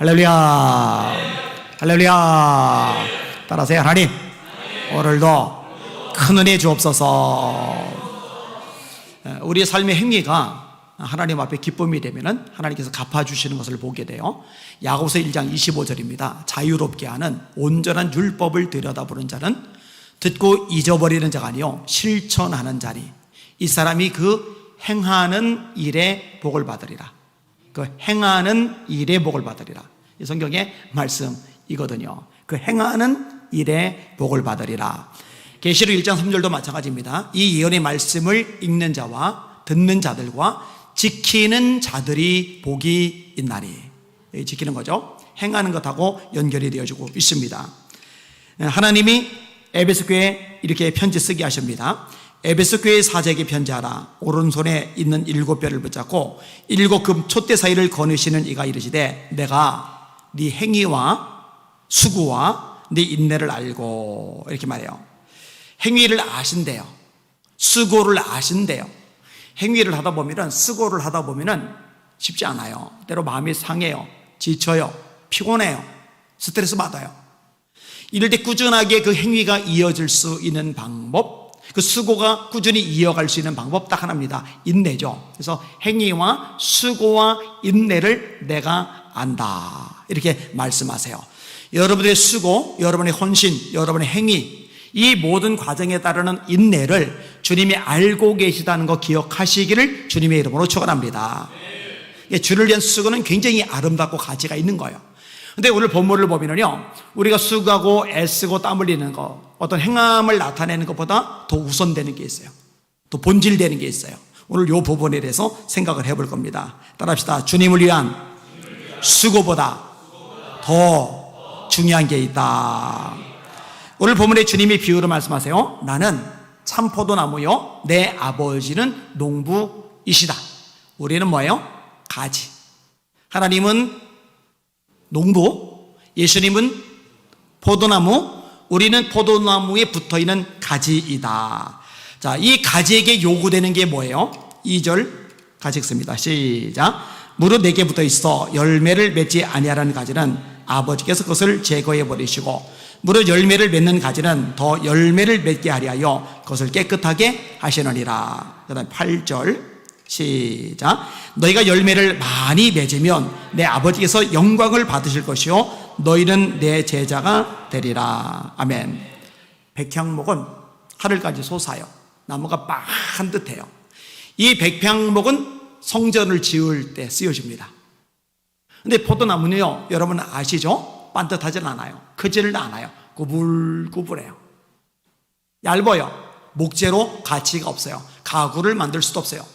할렐루야. 할렐루야. 따라하세요. 하나님, 오늘도 큰 은혜 주옵소서. 우리의 삶의 행위가 하나님 앞에 기쁨이 되면은 하나님께서 갚아주시는 것을 보게 돼요. 야고보서 1장 25절입니다. 자유롭게 하는 온전한 율법을 들여다보는 자는 듣고 잊어버리는 자가 아니요 실천하는 자니 이 사람이 그 행하는 일에 복을 받으리라. 그 행하는 일에 복을 받으리라. 이 성경의 말씀이거든요. 그 행하는 일에 복을 받으리라. 계시록 1장 3절도 마찬가지입니다. 이 예언의 말씀을 읽는 자와 듣는 자들과 지키는 자들이 복이 있나니. 지키는 거죠. 행하는 것하고 연결이 되어지고 있습니다. 하나님이 에베소 교회에 이렇게 편지 쓰게 하십니다. 에베소 교회 사제에게 편지하라. 오른손에 있는 7뼈를 붙잡고 7금 촛대 사이를 거느시는 이가 이르시되 내가 네 행위와 수고와 네 인내를 알고, 이렇게 말해요. 행위를 아신대요. 수고를 아신대요. 행위를 하다 보면은, 수고를 하다 보면은 쉽지 않아요. 때로 마음이 상해요. 지쳐요. 피곤해요. 스트레스 받아요. 이럴 때 꾸준하게 그 행위가 이어질 수 있는 방법, 그 수고가 꾸준히 이어갈 수 있는 방법 딱 하나입니다. 인내죠. 그래서 행위와 수고와 인내를 내가 안다, 이렇게 말씀하세요. 여러분의 수고, 여러분의 헌신, 여러분의 행위, 이 모든 과정에 따르는 인내를 주님이 알고 계시다는 거 기억하시기를 주님의 이름으로 축원합니다. 주를 위한 수고는 굉장히 아름답고 가치가 있는 거예요. 근데 오늘 본문을 보면요, 우리가 수고하고 애쓰고 땀 흘리는 거, 어떤 행함을 나타내는 것보다 더 우선되는 게 있어요. 더 본질되는 게 있어요. 오늘 이 부분에 대해서 생각을 해볼 겁니다. 따라합시다. 주님을 위한 수고보다 더 중요한 게 있다. 오늘 본문에 주님이 비유로 말씀하세요. 나는 참포도나무요, 내 아버지는 농부이시다. 우리는 뭐예요? 가지. 하나님은 농부, 예수님은 포도나무, 우리는 포도나무에 붙어있는 가지이다. 자, 이 가지에게 요구되는 게 뭐예요? 2절 같이 읽습니다. 시작. 무릇 내게 붙어있어 열매를 맺지 아니하라는 가지는 아버지께서 그것을 제거해 버리시고 무릇 열매를 맺는 가지는 더 열매를 맺게 하려 그것을 깨끗하게 하시느니라. 그 다음 8절 시작. 너희가 열매를 많이 맺으면 내 아버지께서 영광을 받으실 것이요 너희는 내 제자가 되리라. 아멘. 백향목은 하늘까지 솟아요. 나무가 반듯해요. 이 백향목은 성전을 지을 때 쓰여집니다. 근데 포도나무는요, 여러분 아시죠? 반듯하진 않아요. 크지는 않아요. 구불구불해요. 얇아요. 목재로 가치가 없어요. 가구를 만들 수도 없어요.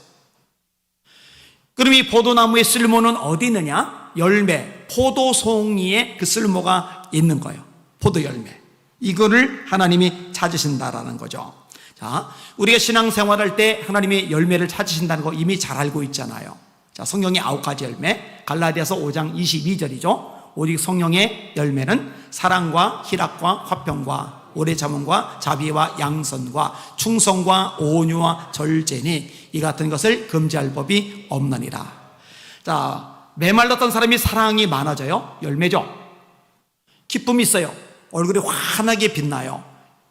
그럼 이 포도나무의 쓸모는 어디 있느냐? 열매, 포도송이에 그 쓸모가 있는 거예요. 포도 열매. 이거를 하나님이 찾으신다라는 거죠. 자, 우리가 신앙생활할 때 하나님이 열매를 찾으신다는 거 이미 잘 알고 있잖아요. 자, 성령의 9가지 열매, 갈라디아서 5장 22절이죠. 오직 성령의 열매는 사랑과 희락과 화평과 오래 참음과 자비와 양선과 충성과 온유와 절제니 이 같은 것을 금지할 법이 없느니라. 자, 메말랐던 사람이 사랑이 많아져요. 열매죠. 기쁨이 있어요. 얼굴이 환하게 빛나요.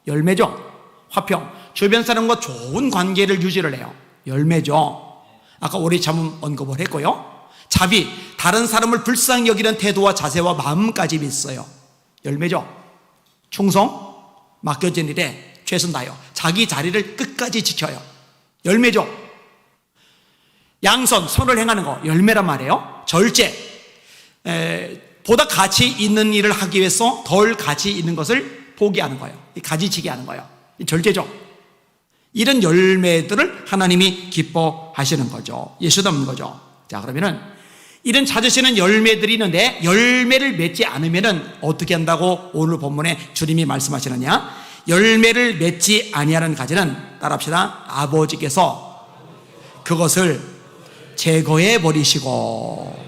열매죠. 화평, 주변 사람과 좋은 관계를 유지를 해요. 열매죠. 아까 오래 참음 언급을 했고요. 자비, 다른 사람을 불쌍히 여기는 태도와 자세와 마음까지 있어요. 열매죠. 충성, 맡겨진 일에 최선 다해요. 자기 자리를 끝까지 지켜요. 열매죠. 양선, 선을 행하는 거 열매란 말이에요. 절제, 보다 가치 있는 일을 하기 위해서 덜 가치 있는 것을 포기하는 거예요. 가지치기 하는 거예요. 절제죠. 이런 열매들을 하나님이 기뻐하시는 거죠. 예수 닮는 거죠. 자, 그러면은 이런 찾으시는 열매들이 있는데 열매를 맺지 않으면은 어떻게 한다고 오늘 본문에 주님이 말씀하시느냐? 열매를 맺지 아니하는 가지는, 따라합시다, 아버지께서 그것을 제거해 버리시고.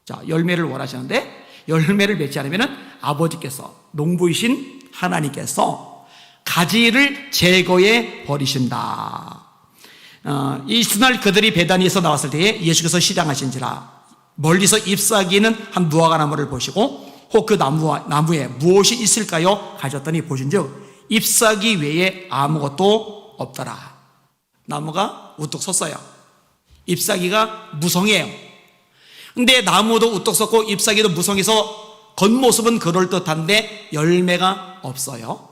자, 열매를 원하시는데 열매를 맺지 않으면은 아버지께서, 농부이신 하나님께서 가지를 제거해 버리신다. 이튿날 그들이 베다니에서 나왔을 때에 예수께서 시장하신지라 멀리서 잎사귀는 한 무화과 나무를 보시고 혹 그 나무에 무엇이 있을까요? 가졌더니 보신즉 잎사귀 외에 아무것도 없더라. 나무가 우뚝 섰어요. 잎사귀가 무성해요. 근데 나무도 우뚝 섰고 잎사귀도 무성해서 겉모습은 그럴듯한데 열매가 없어요.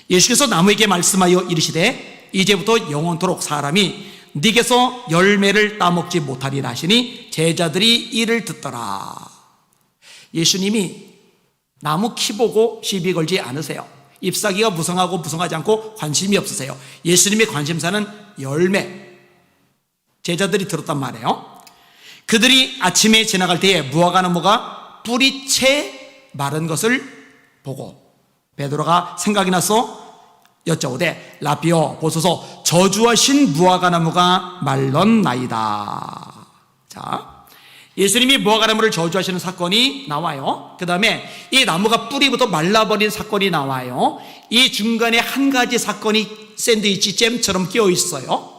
예수께서 나무에게 말씀하여 이르시되 이제부터 영원토록 사람이 네게서 열매를 따먹지 못하리라 하시니 제자들이 이를 듣더라. 예수님이 나무 키 보고 시비 걸지 않으세요. 잎사귀가 무성하고 무성하지 않고 관심이 없으세요. 예수님의 관심사는 열매. 제자들이 들었단 말이에요. 그들이 아침에 지나갈 때에 무화과 나무가 뿌리채 마른 것을 보고 베드로가 생각이 나서 여쭤오되 라비어 보소서 저주하신 무화과 나무가 말렀나이다. 자, 예수님이 무화과 나무를 저주하시는 사건이 나와요. 그 다음에 이 나무가 뿌리부터 말라버린 사건이 나와요. 이 중간에 한 가지 사건이 샌드위치 잼처럼 끼어 있어요.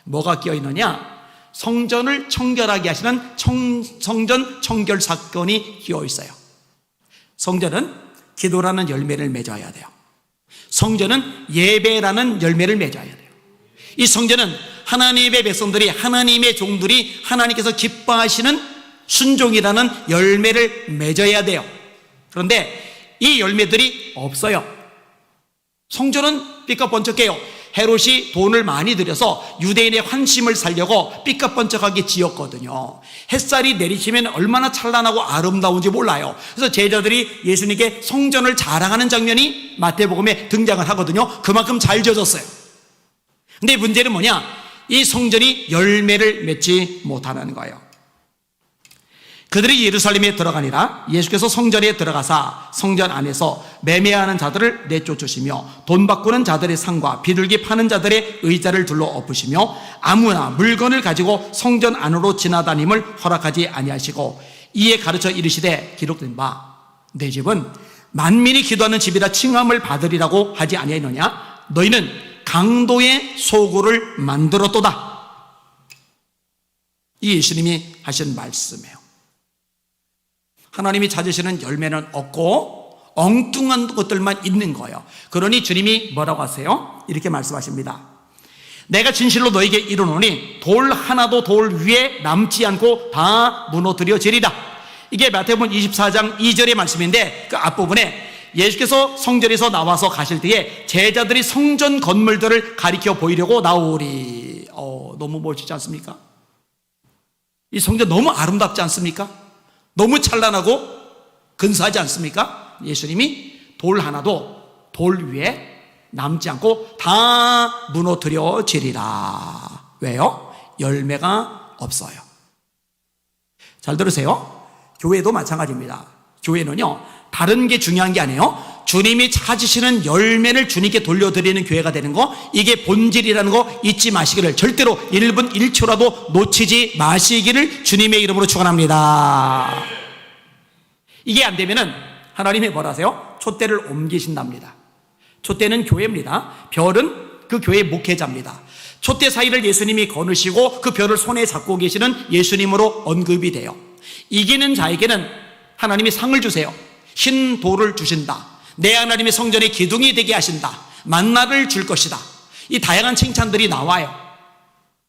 뭐가 끼어 있느냐? 성전을 청결하게 하시는 성전 청결 사건이 끼어 있어요. 성전은 기도라는 열매를 맺어야 돼요. 성전은 예배라는 열매를 맺어야 돼요. 이 성전은 하나님의 백성들이, 하나님의 종들이 하나님께서 기뻐하시는 순종이라는 열매를 맺어야 돼요. 그런데 이 열매들이 없어요. 성전은 삐까번쩍해요. 헤롯이 돈을 많이 들여서 유대인의 환심을 살려고 삐까번쩍하게 지었거든요. 햇살이 내리치면 얼마나 찬란하고 아름다운지 몰라요. 그래서 제자들이 예수님께 성전을 자랑하는 장면이 마태복음에 등장을 하거든요. 그만큼 잘 지어졌어요. 근데 문제는 뭐냐? 이 성전이 열매를 맺지 못하는 거예요. 그들이 예루살렘에 들어가니라. 예수께서 성전에 들어가사 성전 안에서 매매하는 자들을 내쫓으시며 돈 바꾸는 자들의 상과 비둘기 파는 자들의 의자를 둘러 엎으시며 아무나 물건을 가지고 성전 안으로 지나다님을 허락하지 아니하시고 이에 가르쳐 이르시되 기록된 바 내 집은 만민이 기도하는 집이라 칭함을 받으리라고 하지 아니하느냐? 너희는 강도의 소굴을 만들었도다. 이 예수님이 하신 말씀이에요. 하나님이 찾으시는 열매는 없고 엉뚱한 것들만 있는 거예요. 그러니 주님이 뭐라고 하세요? 이렇게 말씀하십니다. 내가 진실로 너에게 이르노니 돌 하나도 돌 위에 남지 않고 다 무너뜨려지리라. 이게 마태복음 24장 2절의 말씀인데 그 앞부분에 예수께서 성전에서 나와서 가실 때에 제자들이 성전 건물들을 가리켜 보이려고 나오리. 너무 멋지지 않습니까? 이 성전 너무 아름답지 않습니까? 너무 찬란하고 근사하지 않습니까? 예수님이 돌 하나도 돌 위에 남지 않고 다 무너뜨려지리라. 왜요? 열매가 없어요. 잘 들으세요. 교회도 마찬가지입니다. 교회는요, 다른 게 중요한 게 아니에요. 주님이 찾으시는 열매를 주님께 돌려드리는 교회가 되는 거, 이게 본질이라는 거 잊지 마시기를, 절대로 1분 1초라도 놓치지 마시기를 주님의 이름으로 축원합니다. 이게 안 되면은 하나님이 뭐라 하세요? 촛대를 옮기신답니다. 촛대는 교회입니다. 별은 그 교회의 목회자입니다. 촛대 사이를 예수님이 거느시고 그 별을 손에 잡고 계시는 예수님으로 언급이 돼요. 이기는 자에게는 하나님이 상을 주세요. 흰 돌을 주신다. 내 하나님의 성전의 기둥이 되게 하신다. 만나를 줄 것이다. 이 다양한 칭찬들이 나와요.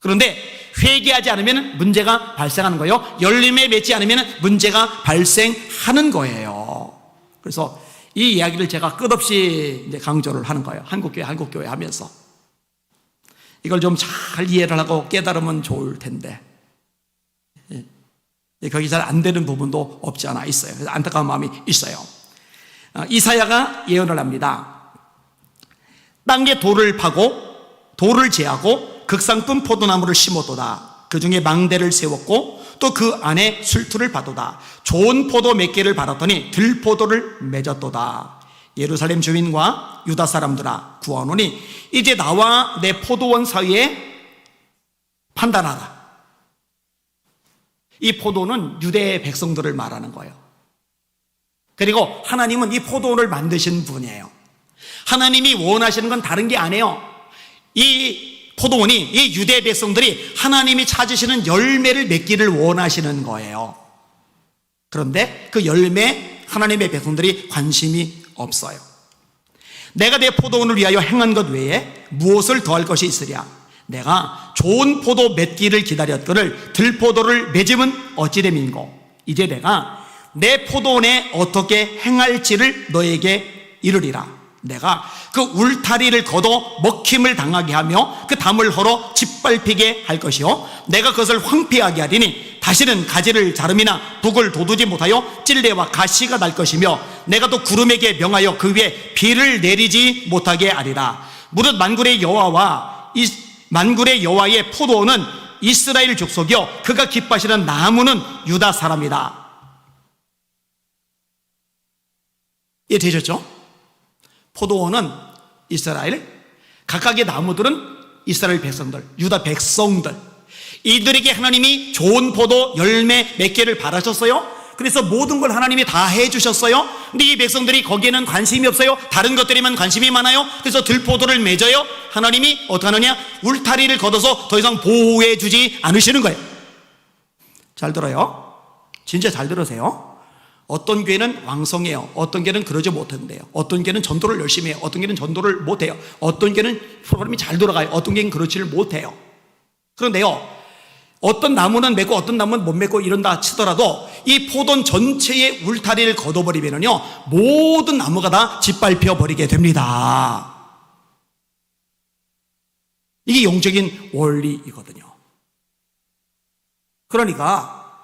그런데 회개하지 않으면 문제가 발생하는 거예요. 열림에 맺지 않으면 문제가 발생하는 거예요. 그래서 이 이야기를 제가 끝없이 이제 강조를 하는 거예요. 한국교회 하면서. 이걸 좀 잘 이해를 하고 깨달으면 좋을 텐데. 거기 잘 안 되는 부분도 없지 않아 있어요. 그래서 안타까운 마음이 있어요. 이사야가 예언을 합니다. 땅에 돌을 파고 돌을 제하고 극상품 포도나무를 심었도다. 그 중에 망대를 세웠고 또 그 안에 술투를 받도다. 좋은 포도 몇 개를 받았더니 들포도를 맺었도다. 예루살렘 주민과 유다 사람들아 구하노니 이제 나와 내 포도원 사이에 판단하라. 이 포도는 유대 백성들을 말하는 거예요. 그리고 하나님은 이 포도원을 만드신 분이에요. 하나님이 원하시는 건 다른 게 아니에요. 이 포도원이 이 유대 백성들이 하나님이 찾으시는 열매를 맺기를 원하시는 거예요. 그런데 그 열매 하나님의 백성들이 관심이 없어요. 내가 내 포도원을 위하여 행한 것 외에 무엇을 더할 것이 있으랴? 내가 좋은 포도 맺기를 기다렸거늘 들포도를 맺으면 어찌 됨인고? 이제 내가 내 포도원에 어떻게 행할지를 너에게 이르리라. 내가 그 울타리를 걷어 먹힘을 당하게 하며 그 담을 헐어 짓밟히게 할 것이요 내가 그것을 황폐하게 하리니 다시는 가지를 자름이나 북을 돋우지 못하여 찔레와 가시가 날 것이며 내가 또 구름에게 명하여 그 위에 비를 내리지 못하게 하리라. 무릇 만군의 여호와의 포도원은 이스라엘 족속이요 그가 기뻐하시는 나무는 유다 사람이다. 이해되셨죠? 포도원은 이스라엘, 각각의 나무들은 이스라엘 백성들, 유다 백성들, 이들에게 하나님이 좋은 포도 열매 몇 개를 바라셨어요. 그래서 모든 걸 하나님이 다 해주셨어요. 근데 이 백성들이 거기에는 관심이 없어요. 다른 것들에만 관심이 많아요. 그래서 들포도를 맺어요. 하나님이 어떻게 하느냐? 울타리를 걷어서 더 이상 보호해 주지 않으시는 거예요. 잘 들어요. 진짜 잘 들으세요. 어떤 교회는 왕성해요. 어떤 교회는 그러지 못한대요. 어떤 교회는 전도를 열심히 해요. 어떤 교회는 전도를 못해요. 어떤 교회는 프로그램이 잘 돌아가요. 어떤 교회는 그렇지를 못해요. 그런데요, 어떤 나무는 맺고 어떤 나무는 못 맺고 이런다 치더라도 이 포도원 전체의 울타리를 걷어버리면요 모든 나무가 다 짓밟혀 버리게 됩니다. 이게 영적인 원리이거든요. 그러니까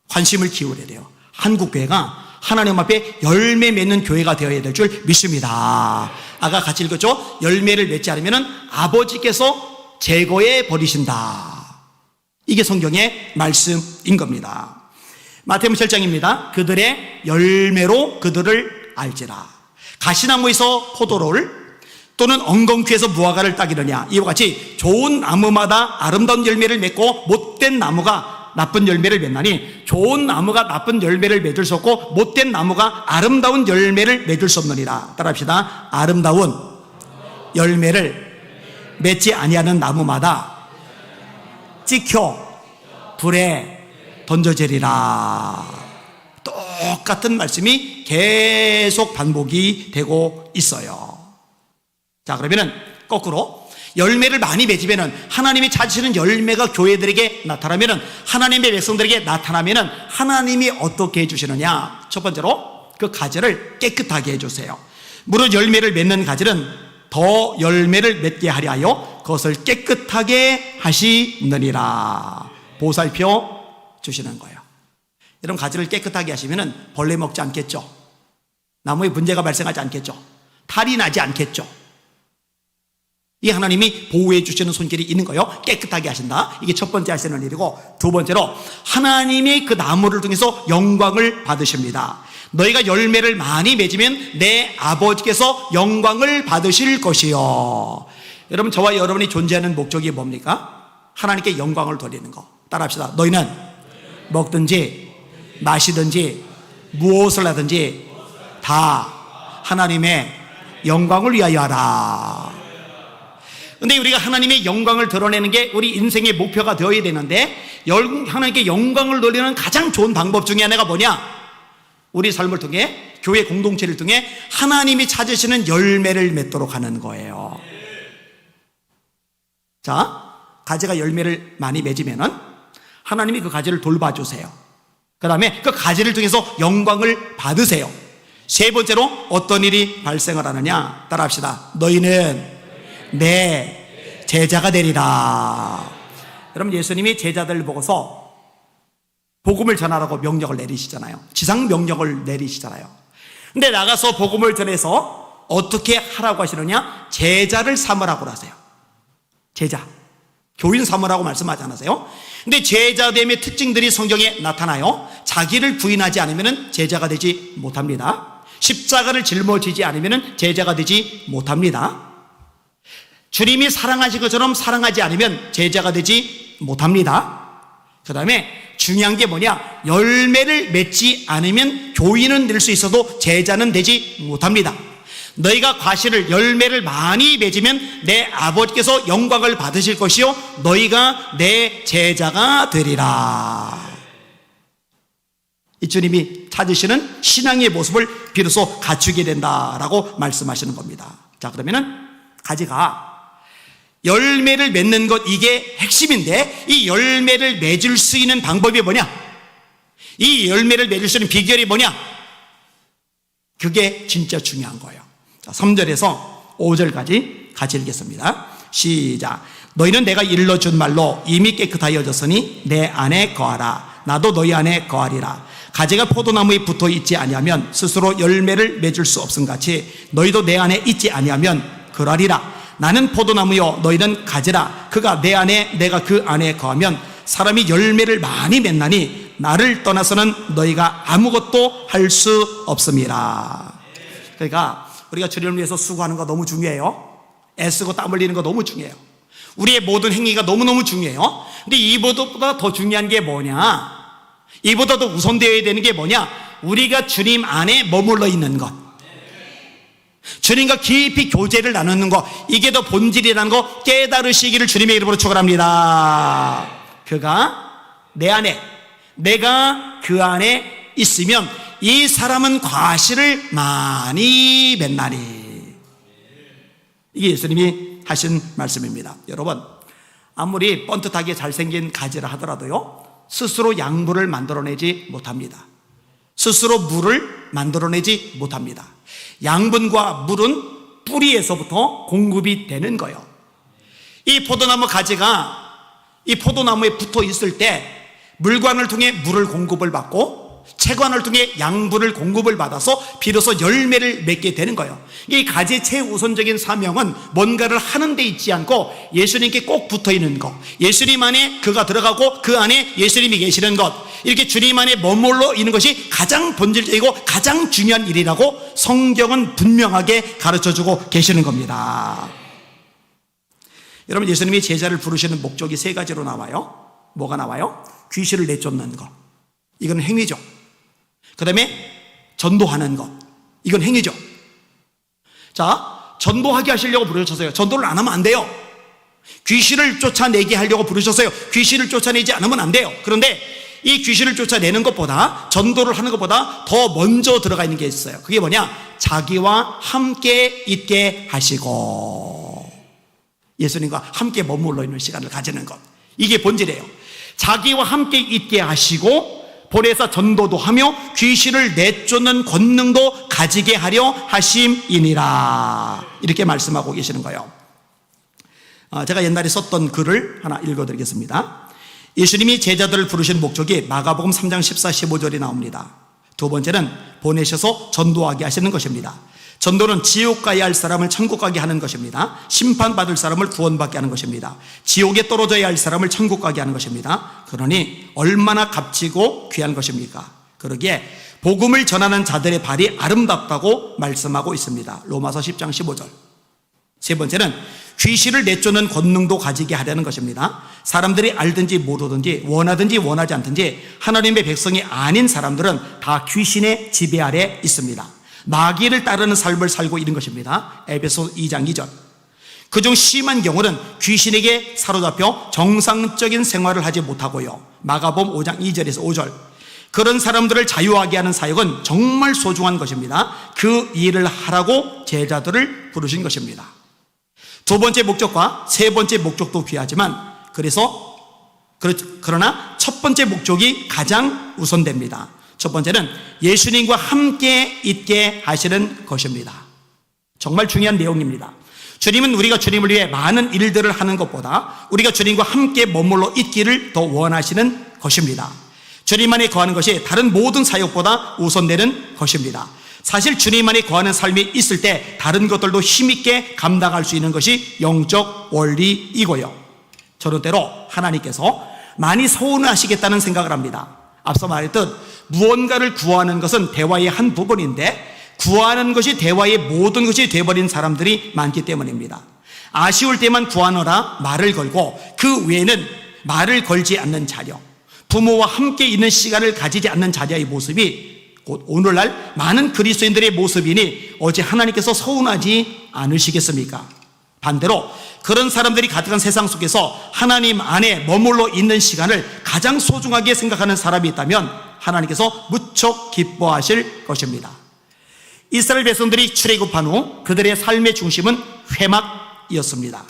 관심을 기울여야 돼요. 한국교회가 하나님 앞에 열매 맺는 교회가 되어야 될 줄 믿습니다. 아까 같이 읽었죠? 열매를 맺지 않으면 아버지께서 제거해 버리신다. 이게 성경의 말씀인 겁니다. 마태복음 7장입니다. 그들의 열매로 그들을 알지라. 가시나무에서 포도를 또는 엉겅퀴에서 무화과를 따기느냐. 이와 같이 좋은 나무마다 아름다운 열매를 맺고 못된 나무가 나쁜 열매를 맺나니 좋은 나무가 나쁜 열매를 맺을 수 없고 못된 나무가 아름다운 열매를 맺을 수 없느니라. 따라합시다. 아름다운 열매를 맺지 아니하는 나무마다 찍혀 불에 던져지리라. 똑같은 말씀이 계속 반복이 되고 있어요. 자, 그러면은 거꾸로 열매를 많이 맺으면은 하나님이 찾으시는 열매가 교회들에게 나타나면은 하나님의 백성들에게 나타나면은 하나님이 어떻게 해주시느냐? 첫 번째로 그 가지를 깨끗하게 해주세요. 무릇 열매를 맺는 가지는 더 열매를 맺게 하려 하여 그것을 깨끗하게 하시느니라. 보살펴 주시는 거예요. 여러분, 가지를 깨끗하게 하시면은 벌레 먹지 않겠죠? 나무에 문제가 발생하지 않겠죠? 탈이 나지 않겠죠? 이 하나님이 보호해 주시는 손길이 있는 거예요. 깨끗하게 하신다. 이게 첫 번째 하시는 일이고, 두 번째로 하나님이 그 나무를 통해서 영광을 받으십니다. 너희가 열매를 많이 맺으면 내 아버지께서 영광을 받으실 것이요. 여러분, 저와 여러분이 존재하는 목적이 뭡니까? 하나님께 영광을 돌리는 거. 따라합시다. 너희는 먹든지 마시든지 무엇을 하든지 다 하나님의 영광을 위하여 하라. 근데 우리가 하나님의 영광을 드러내는 게 우리 인생의 목표가 되어야 되는데, 하나님께 영광을 돌리는 가장 좋은 방법 중에 하나가 뭐냐? 우리 삶을 통해, 교회 공동체를 통해 하나님이 찾으시는 열매를 맺도록 하는 거예요. 자, 가지가 열매를 많이 맺으면은 하나님이 그 가지를 돌봐주세요. 그 다음에 그 가지를 통해서 영광을 받으세요. 세 번째로 어떤 일이 발생을 하느냐? 따라합시다. 너희는 내 제자가 되리라. 여러분, 예수님이 제자들을 보고서 복음을 전하라고 명령을 내리시잖아요. 지상 명령을 내리시잖아요. 근데 나가서 복음을 전해서 어떻게 하라고 하시느냐? 제자를 삼으라고 하세요. 제자, 교인 삼으라고 말씀하지 않으세요? 근데 제자됨의 특징들이 성경에 나타나요. 자기를 부인하지 않으면 제자가 되지 못합니다. 십자가를 짊어지지 않으면 제자가 되지 못합니다. 주님이 사랑하신 것처럼 사랑하지 않으면 제자가 되지 못합니다. 그 다음에 중요한 게 뭐냐? 열매를 맺지 않으면 교인은 될 수 있어도 제자는 되지 못합니다. 너희가 과실을 열매를 많이 맺으면 내 아버지께서 영광을 받으실 것이요 너희가 내 제자가 되리라. 이 주님이 찾으시는 신앙의 모습을 비로소 갖추게 된다라고 말씀하시는 겁니다. 자, 그러면은 가지가 열매를 맺는 것, 이게 핵심인데 이 열매를 맺을 수 있는 방법이 뭐냐? 이 열매를 맺을 수 있는 비결이 뭐냐? 그게 진짜 중요한 거예요. 자, 3절에서 5절까지 같이 읽겠습니다. 시작. 너희는 내가 일러준 말로 이미 깨끗하여졌으니 내 안에 거하라. 나도 너희 안에 거하리라. 가지가 포도나무에 붙어 있지 아니하면 스스로 열매를 맺을 수 없음같이 너희도 내 안에 있지 아니하면 그러하리라. 나는 포도나무요 너희는 가지라. 그가 내 안에 내가 그 안에 거하면 사람이 열매를 많이 맺나니 나를 떠나서는 너희가 아무것도 할 수 없음이라. 그러니까 우리가 주님을 위해서 수고하는 거 너무 중요해요. 애쓰고 땀 흘리는 거 너무 중요해요. 우리의 모든 행위가 너무너무 중요해요. 근데 이보다 더 중요한 게 뭐냐? 이보다 더 우선되어야 되는 게 뭐냐? 우리가 주님 안에 머물러 있는 것, 주님과 깊이 교제를 나누는 것, 이게 더 본질이라는 거 깨달으시기를 주님의 이름으로 축원합니다. 그가 내 안에, 내가 그 안에 있으면 이 사람은 과실을 많이 맺나니. 이게 예수님이 하신 말씀입니다. 여러분, 아무리 뻔듯하게 잘생긴 가지라 하더라도요 스스로 양분을 만들어내지 못합니다. 스스로 물을 만들어내지 못합니다. 양분과 물은 뿌리에서부터 공급이 되는 거예요. 이 포도나무 가지가 이 포도나무에 붙어 있을 때 물관을 통해 물을 공급을 받고 채관을 통해 양분을 공급을 받아서 비로소 열매를 맺게 되는 거예요. 이 가지의 최우선적인 사명은 뭔가를 하는 데 있지 않고 예수님께 꼭 붙어 있는 것, 예수님 안에 그가 들어가고 그 안에 예수님이 계시는 것, 이렇게 주님 안에 머물러 있는 것이 가장 본질적이고 가장 중요한 일이라고 성경은 분명하게 가르쳐주고 계시는 겁니다. 여러분, 예수님이 제자를 부르시는 목적이 세 가지로 나와요. 뭐가 나와요? 귀신을 내쫓는 것, 이건 행위죠. 그 다음에 전도하는 것, 이건 행위죠. 자, 전도하게 하시려고 부르셨어요. 전도를 안 하면 안 돼요. 귀신을 쫓아내게 하려고 부르셨어요. 귀신을 쫓아내지 않으면 안 돼요. 그런데 이 귀신을 쫓아내는 것보다, 전도를 하는 것보다 더 먼저 들어가 있는 게 있어요. 그게 뭐냐? 자기와 함께 있게 하시고 예수님과 함께 머물러 있는 시간을 가지는 것, 이게 본질이에요. 자기와 함께 있게 하시고 보내서 전도도 하며 귀신을 내쫓는 권능도 가지게 하려 하심이니라, 이렇게 말씀하고 계시는 거예요. 제가 옛날에 썼던 글을 하나 읽어드리겠습니다. 예수님이 제자들을 부르신 목적이 마가복음 3장 14, 15절이 나옵니다. 두 번째는 보내셔서 전도하게 하시는 것입니다. 전도는 지옥 가야 할 사람을 천국 가게 하는 것입니다. 심판받을 사람을 구원받게 하는 것입니다. 지옥에 떨어져야 할 사람을 천국 가게 하는 것입니다. 그러니 얼마나 값지고 귀한 것입니까? 그러기에 복음을 전하는 자들의 발이 아름답다고 말씀하고 있습니다. 로마서 10장 15절. 세 번째는 귀신을 내쫓는 권능도 가지게 하려는 것입니다. 사람들이 알든지 모르든지 원하든지 원하지 않든지 하나님의 백성이 아닌 사람들은 다 귀신의 지배 아래 있습니다. 마귀를 따르는 삶을 살고 있는 것입니다. 에베소 2장 2절. 그중 심한 경우는 귀신에게 사로잡혀 정상적인 생활을 하지 못하고요. 마가복음 5장 2절에서 5절. 그런 사람들을 자유하게 하는 사역은 정말 소중한 것입니다. 그 일을 하라고 제자들을 부르신 것입니다. 두 번째 목적과 세 번째 목적도 귀하지만 그러나 첫 번째 목적이 가장 우선됩니다. 첫 번째는 예수님과 함께 있게 하시는 것입니다. 정말 중요한 내용입니다. 주님은 우리가 주님을 위해 많은 일들을 하는 것보다 우리가 주님과 함께 머물러 있기를 더 원하시는 것입니다. 주님 안에 거하는 것이 다른 모든 사역보다 우선되는 것입니다. 사실 주님 안에 거하는 삶이 있을 때 다른 것들도 힘있게 감당할 수 있는 것이 영적 원리이고요. 저런 때로 하나님께서 많이 서운하시겠다는 생각을 합니다. 앞서 말했듯 무언가를 구하는 것은 대화의 한 부분인데 구하는 것이 대화의 모든 것이 되어버린 사람들이 많기 때문입니다. 아쉬울 때만 구하노라 말을 걸고 그 외에는 말을 걸지 않는 자녀, 부모와 함께 있는 시간을 가지지 않는 자녀의 모습이 곧 오늘날 많은 그리스도인들의 모습이니 어찌 하나님께서 서운하지 않으시겠습니까? 반대로 그런 사람들이 가득한 세상 속에서 하나님 안에 머물러 있는 시간을 가장 소중하게 생각하는 사람이 있다면 하나님께서 무척 기뻐하실 것입니다. 이스라엘 백성들이 출애굽한 후 그들의 삶의 중심은 회막이었습니다.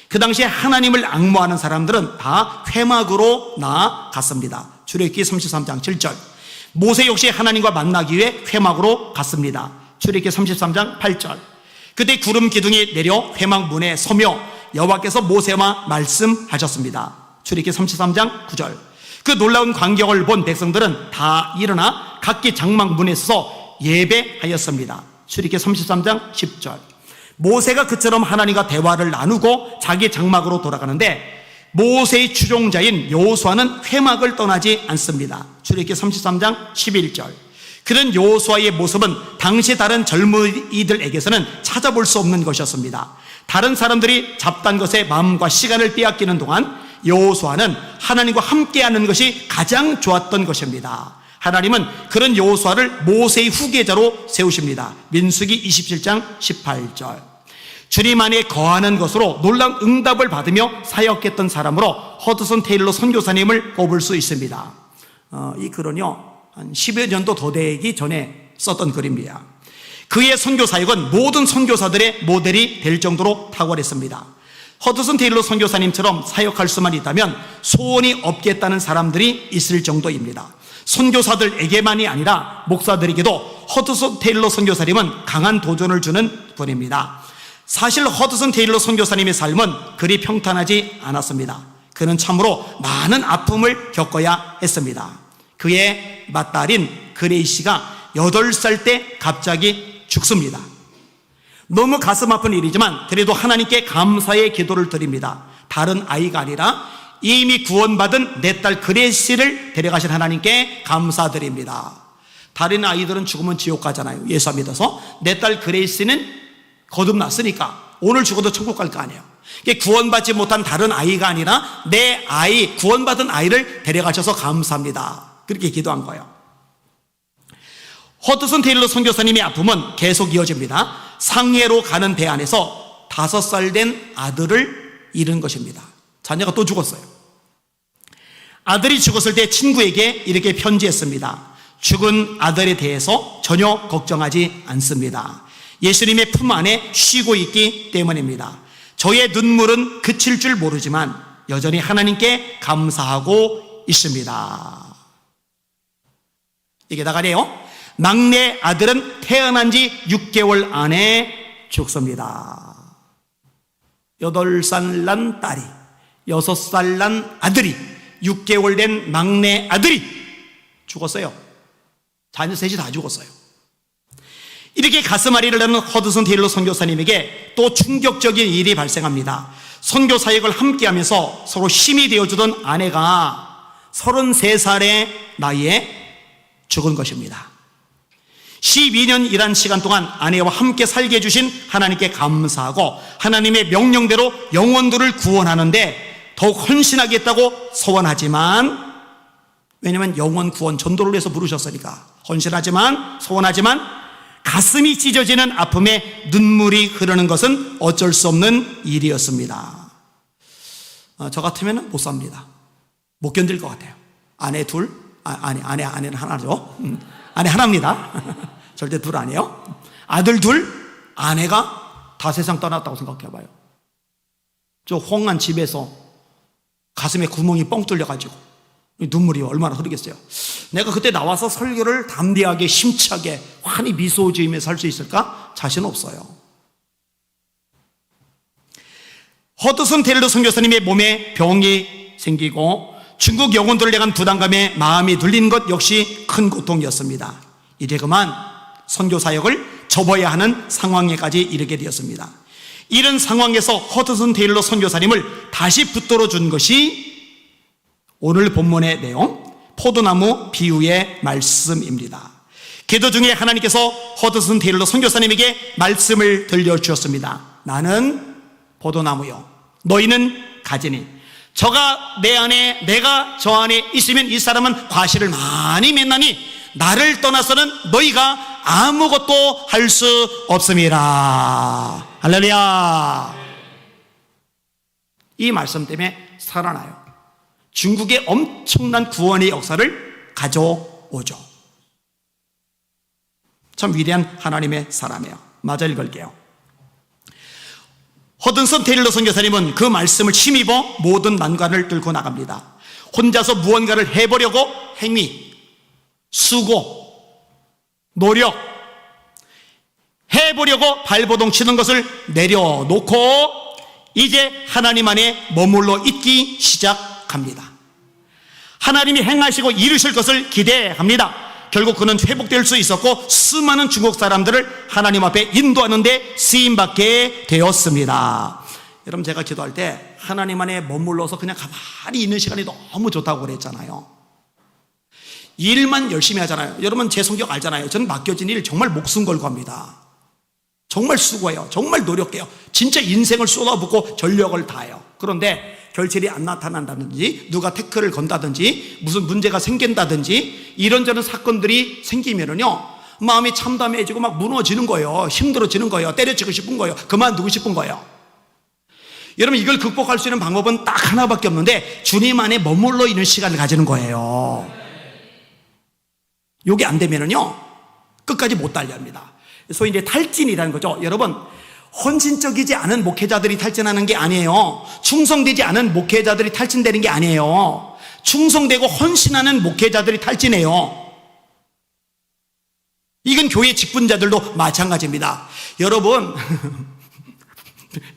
그 당시에 하나님을 앙모하는 사람들은 다 회막으로 나아갔습니다. 출애굽기 33장 7절. 모세 역시 하나님과 만나기 위해 회막으로 갔습니다. 출애굽기 33장 8절. 그때 구름 기둥이 내려 회막 문에 서며 여호와께서 모세와 말씀하셨습니다. 출애굽기 33장 9절. 그 놀라운 광경을 본 백성들은 다 일어나 각기 장막 문에 서서 예배하였습니다. 출애굽기 33장 10절. 모세가 그처럼 하나님과 대화를 나누고 자기 장막으로 돌아가는데 모세의 추종자인 여호수아는 회막을 떠나지 않습니다. 출애굽기 33장 11절. 그런 여호수아의 모습은 당시 다른 젊은이들에게서는 찾아볼 수 없는 것이었습니다. 다른 사람들이 잡다한 것에 마음과 시간을 빼앗기는 동안 여호수아는 하나님과 함께하는 것이 가장 좋았던 것입니다. 하나님은 그런 여호수아를 모세의 후계자로 세우십니다. 민수기 27장 18절. 주님 안에 거하는 것으로 놀라운 응답을 받으며 사역했던 사람으로 허드슨 테일러 선교사님을 꼽을 수 있습니다. 이 글은요 한 10여 년도 더 되기 전에 썼던 글입니다. 그의 선교 사역은 모든 선교사들의 모델이 될 정도로 탁월했습니다. 허드슨 테일러 선교사님처럼 사역할 수만 있다면 소원이 없겠다는 사람들이 있을 정도입니다. 선교사들에게만이 아니라 목사들에게도 허드슨 테일러 선교사님은 강한 도전을 주는 분입니다. 사실 허드슨 테일러 선교사님의 삶은 그리 평탄하지 않았습니다. 그는 참으로 많은 아픔을 겪어야 했습니다. 그의 맏딸인 그레이시가 8살 때 갑자기 죽습니다. 너무 가슴 아픈 일이지만 그래도 하나님께 감사의 기도를 드립니다. 다른 아이가 아니라 이미 구원받은 내 딸 그레이시를 데려가신 하나님께 감사드립니다. 다른 아이들은 죽으면 지옥 가잖아요. 예수 믿어서. 내 딸 그레이시는 거듭났으니까 오늘 죽어도 천국 갈 거 아니에요. 구원받지 못한 다른 아이가 아니라 내 아이, 구원받은 아이를 데려가셔서 감사합니다. 그렇게 기도한 거예요. 허드슨 테일러 선교사님의 아픔은 계속 이어집니다. 상해로 가는 배 안에서 5살 된 아들을 잃은 것입니다. 자녀가 또 죽었어요. 아들이 죽었을 때 친구에게 이렇게 편지했습니다. 죽은 아들에 대해서 전혀 걱정하지 않습니다. 예수님의 품 안에 쉬고 있기 때문입니다. 저의 눈물은 그칠 줄 모르지만 여전히 하나님께 감사하고 있습니다. 이게 다가네요. 막내 아들은 태어난 지 6개월 안에 죽습니다. 8살 난 딸이, 6살 난 아들이, 6개월 된 막내 아들이 죽었어요. 자녀 셋이 다 죽었어요. 이렇게 가슴앓이를 하는 허드슨 테일러 선교사님에게 또 충격적인 일이 발생합니다. 선교 사역을 함께하면서 서로 힘이 되어주던 아내가 33살의 나이에 죽은 것입니다. 12년 일한 시간 동안 아내와 함께 살게 해주신 하나님께 감사하고 하나님의 명령대로 영혼들을 구원하는데 더욱 헌신하겠다고 소원하지만, 왜냐하면 영혼 구원 전도를 위해서 부르셨으니까 헌신하지만, 소원하지만 가슴이 찢어지는 아픔에 눈물이 흐르는 것은 어쩔 수 없는 일이었습니다. 저 같으면 못 삽니다. 못 견딜 것 같아요. 아내 둘, 아내는 하나죠. 아내 하나입니다. 절대 둘 아니에요. 아들 둘, 아내가 다 세상 떠났다고 생각해 봐요. 저 홍한 집에서 가슴에 구멍이 뻥 뚫려가지고 눈물이 얼마나 흐르겠어요. 내가 그때 나와서 설교를 담대하게 힘차게 환히 미소 지으면서 할 수 있을까? 자신 없어요. 허드슨 테일러 선교사님의 몸에 병이 생기고 중국 영혼들을 향한 부담감에 마음이 눌린 것 역시 큰 고통이었습니다. 이제 그만 선교 사역을 접어야 하는 상황에까지 이르게 되었습니다. 이런 상황에서 허드슨 테일러 선교사님을 다시 붙들어 준 것이 오늘 본문의 내용, 포도나무 비유의 말씀입니다. 기도 중에 하나님께서 허드슨 테일러 선교사님에게 말씀을 들려주셨습니다. 나는 포도나무요, 너희는 가지니 저가 내 안에, 내가 저 안에 있으면 이 사람은 과실을 많이 맺나니 나를 떠나서는 너희가 아무것도 할 수 없음이라. 할렐루야. 이 말씀 때문에 살아나요. 중국의 엄청난 구원의 역사를 가져오죠. 참 위대한 하나님의 사람이에요. 마저 읽을게요. 허든슨 테일러 선교사님은 그 말씀을 힘입어 모든 난관을 뚫고 나갑니다. 혼자서 무언가를 해보려고 행위, 수고, 노력, 해보려고 발버둥 치는 것을 내려놓고 이제 하나님 안에 머물러 있기 시작합니다. 하나님이 행하시고 이루실 것을 기대합니다. 결국 그는 회복될 수 있었고 수많은 중국 사람들을 하나님 앞에 인도하는 데 쓰임받게 되었습니다. 여러분, 제가 기도할 때 하나님 안에 머물러서 그냥 가만히 있는 시간이 너무 좋다고 그랬잖아요. 일만 열심히 하잖아요. 여러분, 제 성격 알잖아요. 저는 맡겨진 일 정말 목숨 걸고 합니다. 정말 수고해요. 정말 노력해요. 진짜 인생을 쏟아붓고 전력을 다해요. 그런데 결실이 안 나타난다든지 누가 태클을 건다든지 무슨 문제가 생긴다든지 이런저런 사건들이 생기면은요, 마음이 참담해지고 막 무너지는 거예요. 힘들어지는 거예요. 때려치고 싶은 거예요. 그만두고 싶은 거예요. 여러분, 이걸 극복할 수 있는 방법은 딱 하나밖에 없는데 주님 안에 머물러 있는 시간을 가지는 거예요. 요게 안 되면은요 끝까지 못 달려합니다. 소위 이제 탈진이라는 거죠. 여러분, 헌신적이지 않은 목회자들이 탈진하는 게 아니에요. 충성되지 않은 목회자들이 탈진되는 게 아니에요. 충성되고 헌신하는 목회자들이 탈진해요. 이건 교회 직분자들도 마찬가지입니다. 여러분,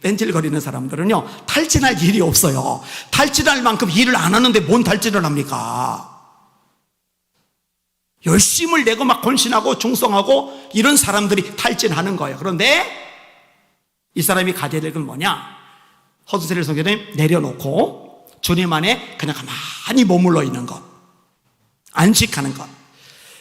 뺀질거리는 사람들은요 탈진할 일이 없어요. 탈진할 만큼 일을 안 하는데 뭔 탈진을 합니까? 열심을 내고 막 헌신하고 충성하고 이런 사람들이 탈진하는 거예요. 그런데 이 사람이 가져야 될 건 뭐냐? 허드셀 선교사님 내려놓고 주님 안에 그냥 가만히 머물러 있는 것, 안식하는 것.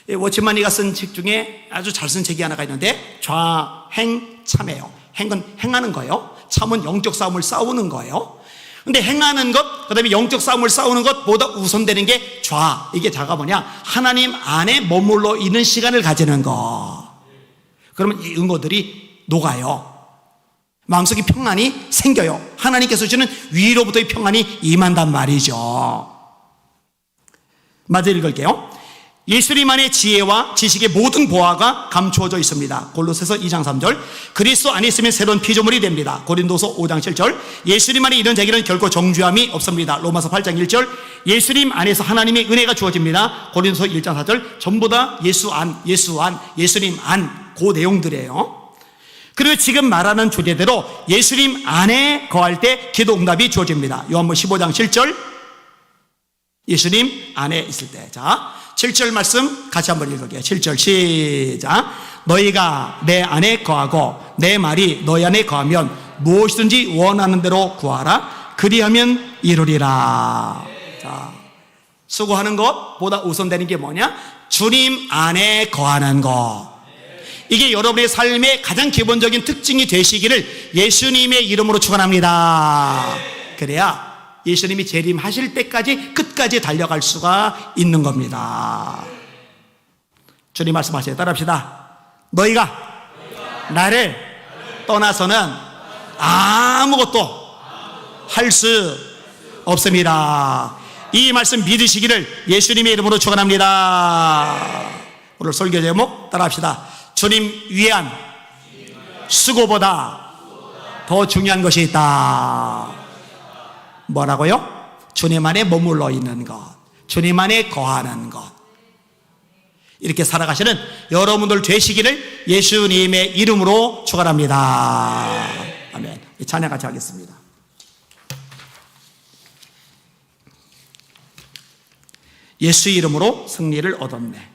워치만이가 쓴 책 중에 아주 잘 쓴 책이 하나가 있는데 좌행참이에요. 행은 행하는 거예요. 참은 영적 싸움을 싸우는 거예요. 근데 행하는 것, 그 다음에 영적 싸움을 싸우는 것보다 우선되는 게 이게 좌가 뭐냐? 하나님 안에 머물러 있는 시간을 가지는 거. 그러면 이 응어들이 녹아요. 마음속에 평안이 생겨요. 하나님께서 주시는 위로부터의 평안이 임한단 말이죠. 마저 읽을게요. 예수님 안에 지혜와 지식의 모든 보화가 감추어져 있습니다. 골로새서 2장 3절. 그리스도 안에 있으면 새로운 피조물이 됩니다. 고린도서 5장 7절. 예수님 안에 있는 자에게는 결코 정죄함이 없습니다. 로마서 8장 1절. 예수님 안에서 하나님의 은혜가 주어집니다. 고린도서 1장 4절. 전부 다 예수 안, 예수님 안, 그 내용들이에요. 그리고 지금 말하는 주제대로 예수님 안에 거할 때 기도 응답이 주어집니다. 요한복음 15장 7절. 예수님 안에 있을 때. 자, 7절 말씀 같이 한번 읽을게요. 7절 시작. 너희가 내 안에 거하고 내 말이 너희 안에 거하면 무엇이든지 원하는 대로 구하라. 그리하면 이루리라. 자, 수고하는 것보다 우선되는 게 뭐냐? 주님 안에 거하는 것. 이게 여러분의 삶의 가장 기본적인 특징이 되시기를 예수님의 이름으로 축원합니다. 그래야 예수님이 재림하실 때까지 끝까지 달려갈 수가 있는 겁니다. 주님 말씀하세요. 따라합시다. 너희가 나를 떠나서는 아무것도 할 수 없습니다. 이 말씀 믿으시기를 예수님의 이름으로 축원합니다. 오늘 설교 제목 따라합시다. 주님 위한 수고보다 더 중요한 것이 있다. 뭐라고요? 주님 안에 머물러 있는 것, 주님 안에 거하는 것. 이렇게 살아가시는 여러분들 되시기를 예수님의 이름으로 축원합니다. 아멘. 찬양 같이 하겠습니다. 예수 이름으로 승리를 얻었네.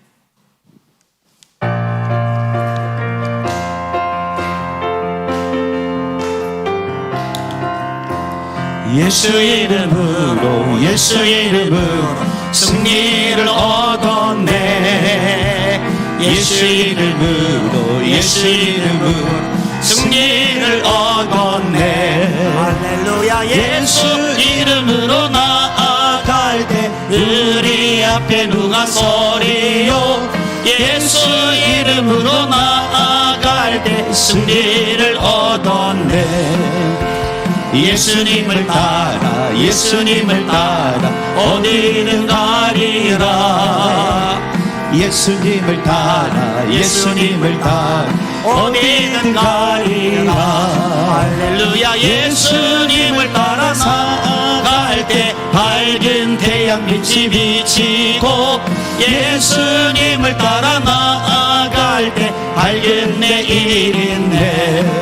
예수의 이름으로 승리를 얻었네. 예수의 이름으로 승리를 얻었네. 할렐루야. 예수 이름으로 나아갈 때 우리 앞에 누가 서리요. 예수 이름으로 나아갈 때 승리를 얻었네. 예수님을 따라 예수님을 따라 어디든 가리라. 예수님을 따라 예수님을 따라 어디든 가리라. 할렐루야. 예수님을 따라 나아갈 때 밝은 태양빛이 비치고 예수님을 따라 나아갈 때 밝은 내일인데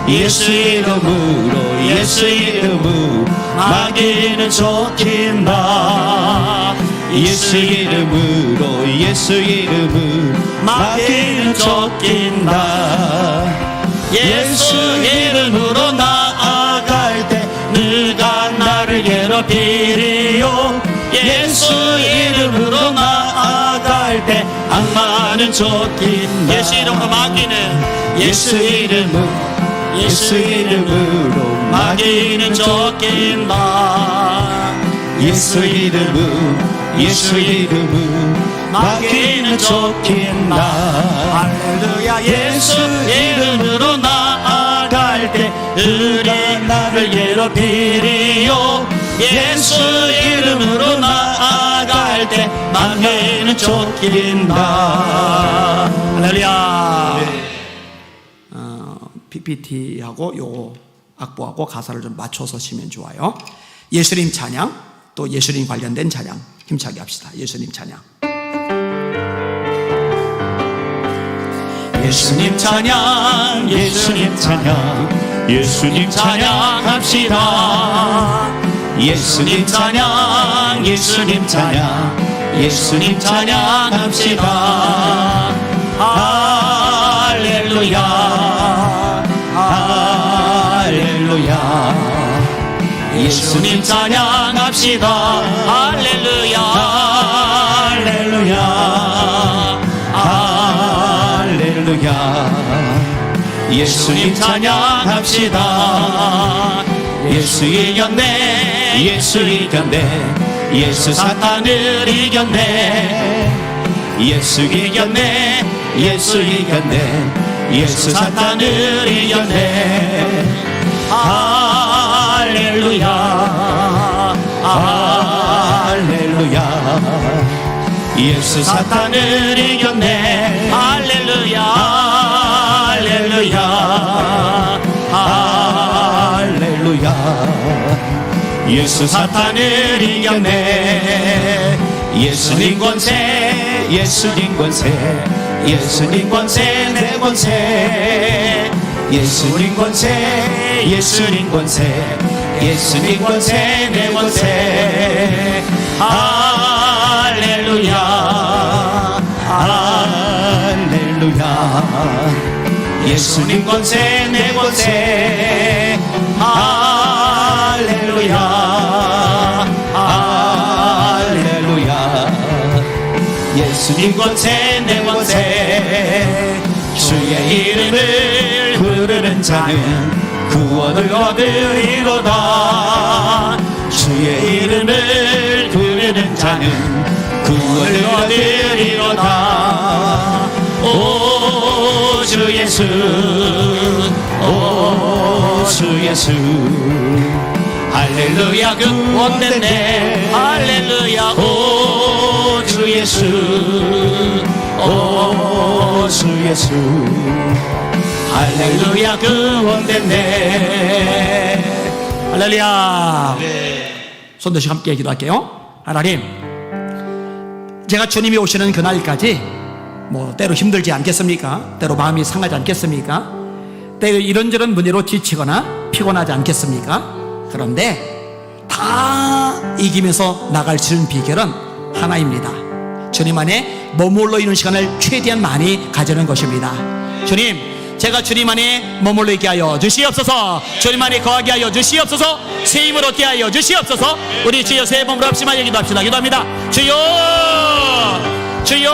예수 이름으로 예수 이름으로 마귀는 쫓긴다. 예수 이름으로 예수 이름으로 마귀는 쫓긴다. 예수 이름으로 나아갈 때 누가 나를 괴롭히리요. 예수 이름으로 나아갈 때 악마는 쫓긴다. 예수 이름으로 마귀는 예수 이름으로 예수 이름으로 마귀는 쫓긴다. 예수 이름으로 예수 이름으로 마귀는 쫓긴다. 할렐루야. 예수 이름으로 나아갈 때 누가 나를 괴롭히리요. 예수 이름으로 나아갈 때 마귀는 쫓긴다. 할렐루야. PPT하고 요거 악보하고 가사를 좀 맞춰서 치면 좋아요. 예수님 찬양, 또 예수님 관련된 찬양 힘차게 합시다. 예수님 찬양. 예수님 찬양 예수님 찬양 예수님 찬양합시다. 예수님 찬양 예수님 찬양 예수님 찬양합시다. 할렐루야 할렐루야. 예수님 찬양합시다. 할렐루야 할렐루야 할렐루야. 예수님 찬양합시다. 예수 이겼네 예수 이겼네 예수 사탄을 이겼네. 예수 이겼네 예수 이겼네 예수 사탄을 이겼네. 할렐루야 할렐루야. 예수 사탄을 이겼네. 할렐루야 할렐루야 할렐루야. 예수 사탄을 이겼네. 예수님 권세 예수님 권세 예수님 권세 내 권세. 예수님 권세 예수님 권세 예수님 권세 내 권세. 할렐루야 할렐루야. 예수님 권세 내 권세. 할렐루야 할렐루야. 예수님 권세 내 권세. 주의 이름을 부르는 자는 구원을 얻으리로다. 주의 이름을 부르는 자는 구원을 얻으리로다. 오 주 예수 오 주 예수. 할렐루야 구원됐네. 할렐루야 오 주 예수 오 주 예수. 할렐루야 구원됐네. 할렐루야. 손 드시고 함께 기도할게요. 하나님, 제가 주님이 오시는 그날까지 때로 힘들지 않겠습니까? 때로 마음이 상하지 않겠습니까? 때로 이런저런 문제로 지치거나 피곤하지 않겠습니까? 그런데 다 이기면서 나갈 수 있는 비결은 하나입니다. 주님 안에 머물러 있는 시간을 최대한 많이 가지는 것입니다. 주님, 제가 주님 안에 머물러 있게 하여 주시옵소서. 주님 안에 거하게 하여 주시옵소서. 새 힘을 얻게 하여 주시옵소서. 우리 주여 새 몸으로 합심하여 기도합시다. 기도합니다. 주여 주여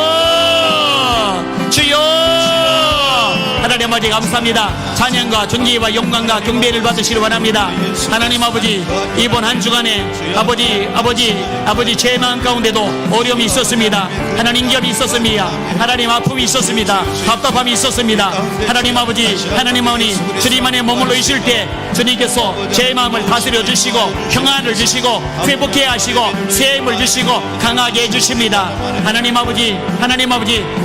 주여. 하나님 아버지 감사합니다. 찬양과 존귀와 영광과 경배를 받으시길 원합니다. 하나님 아버지, 이번 한 주간에 아버지 제 마음 가운데도 어려움이 있었습니다. 하나님 결이 있었습니다. 하나님 아픔이 있었습니다. 답답함이 있었습니다. 하나님 아버지, 하나님 어머니, 주님 안에 머물러 있을 때 주님께서 제 마음을 다스려 주시고 평안을 주시고 회복해 하시고 새 힘을 주시고 강하게 해주십니다. 하나님 아버지,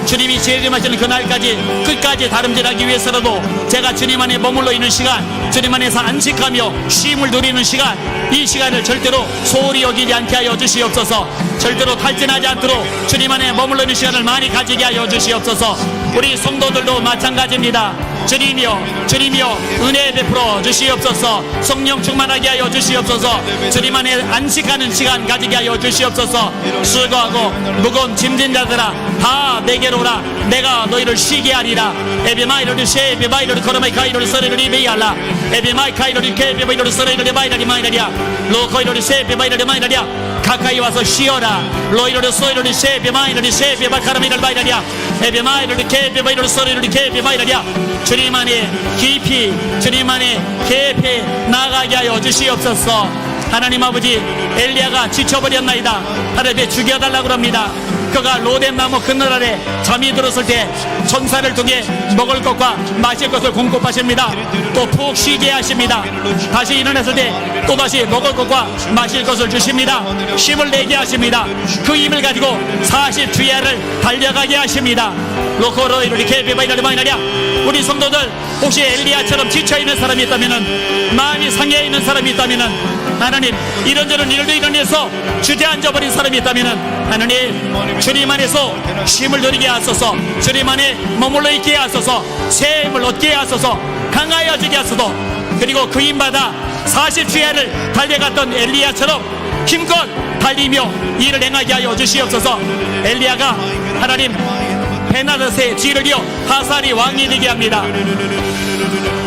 주님이 재림하시는 그날까지 끝까지 다름질하기 위해서라도 제가 주님 안에 머물러 있는 시간, 주님 안에서 안식하며 쉼을 누리는 시간, 이 시간을 절대로 소홀히 여기지 않게 하여 주시옵소서. 절대로 탈진하지 않도록 주님 안에 머물러 있는 시간을 많이 가지게 하여 주시옵소서. 우리 성도들도 마찬가지입니다. 주님이여 은혜 베풀어 주시옵소서. 성령 충만하게 하여 주시옵소서. 주님 안에 안식하는 시간 가지게 하여 주시옵소서. 수고하고 무거운 짐진 자들아 다 내게로 오라. 내가 너희를 쉬게 하리라. 에비마이로를 셰 에비마이로를 걸어마이 카이로를 서리를 이베이알라. 에비마이 카이로를 케비마이로를 서리를 이베이알라 마이라리아. 로코이로를 셰 에비마이로를 마이라리아. 가까이 와서 쉬어라. 로이로를 소이로를 셰 에비마이로를 셰 에비마카라미를 마이라리아. 에비마이로를 케비마이로를 서리를 케비마이라리아. 주님 안에 깊이, 주님 안에 깊이 나가게 하여 주시옵소서. 하나님 아버지, 엘리야가 지쳐버렸나이다. 하나님께 죽여달라고 합니다. 그가 로뎀 나무 그늘 아래 잠이 들었을 때 천사를 통해 먹을 것과 마실 것을 공급하십니다. 또 푹 쉬게 하십니다. 다시 일어났을 때 또다시 먹을 것과 마실 것을 주십니다. 힘을 내게 하십니다. 그 힘을 가지고 40주야를 달려가게 하십니다. 로코로이를 케비바이라리 마이나리아. 우리 성도들 혹시 엘리야처럼 지쳐있는 사람이 있다면, 마음이 상해 있는 사람이 있다면, 하나님 이런저런 일도 일어나서 주저앉아버린 사람이 있다면, 하나님 주님 안에서 쉼을 누리게 하소서. 주님 안에 머물러 있게 하소서. 새 힘을 얻게 하소서. 강하여 주게 하소서. 그리고 그 힘받아 40주야를 달려갔던 엘리야처럼 힘껏 달리며 일을 행하게 하여 주시옵소서. 엘리야가 하나님 베나닷의 뒤를 이어 하살이 왕이 되게 합니다.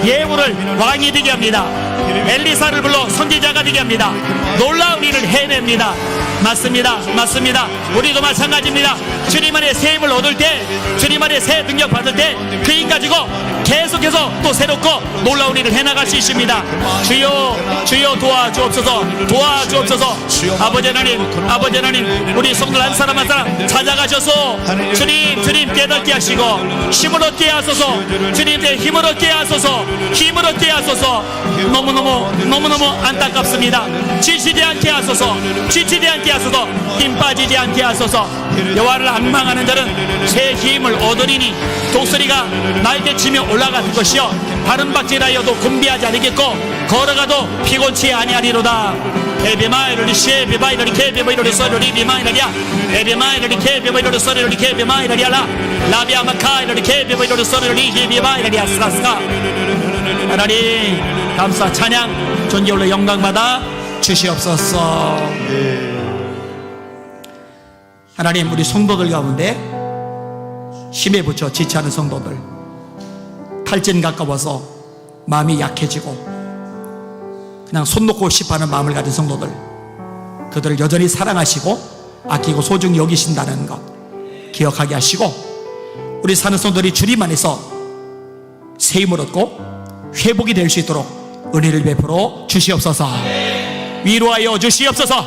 예후를 왕이 되게 합니다. 엘리사를 불러 선지자가 되게 합니다. 놀라운 일을 해냅니다. 맞습니다. 우리도 마찬가지입니다. 주님 안에 새 힘을 얻을 때, 주님 안에 새 능력 받을 때 그 힘 가지고 계속해서 또 새롭고 놀라운 일을 해나갈 수 있습니다. 주여 도와주옵소서. 아버지 하나님, 우리 성도들 한 사람 한 사람 찾아가셔서 주님 깨닫게 하시고 힘을 얻게 하소서. 주님의 힘을 얻게 하소서. 너무너무 안타깝습니다. 지치지 않게 하소서. 힘 빠지지 않게 하소서. 여호와를 앙망하는 자는 새 힘을 얻으리니 독수리가 날개치며 올라갈 것이요 바람박질하여도 곤비하지 않겠고 걸어가도 피곤치 아니하리로다. 에비마이로리 셰비바이로리 케비바이로리 소리로리 비마이라리아. 에비마이로리 케비바이로리 소리로리 케비마이라리아라. 라비아마카이로리 케비바이로리 소리로리 비마이라리아 스라스가. 하나님 감사 찬양 존귀홀로 영광받아 주시옵소서. 하나님 우리 성도들 가운데 힘에 붙여 지체하는 성도들, 탈진 가까워서 마음이 약해지고 그냥 손 놓고 싶어하는 마음을 가진 성도들, 그들을 여전히 사랑하시고 아끼고 소중히 여기신다는 것 기억하게 하시고, 우리 사는 성도들이 주님 안에서 새 힘을 얻고 회복이 될 수 있도록 은혜를 베풀어 주시옵소서. 위로하여 주시옵소서.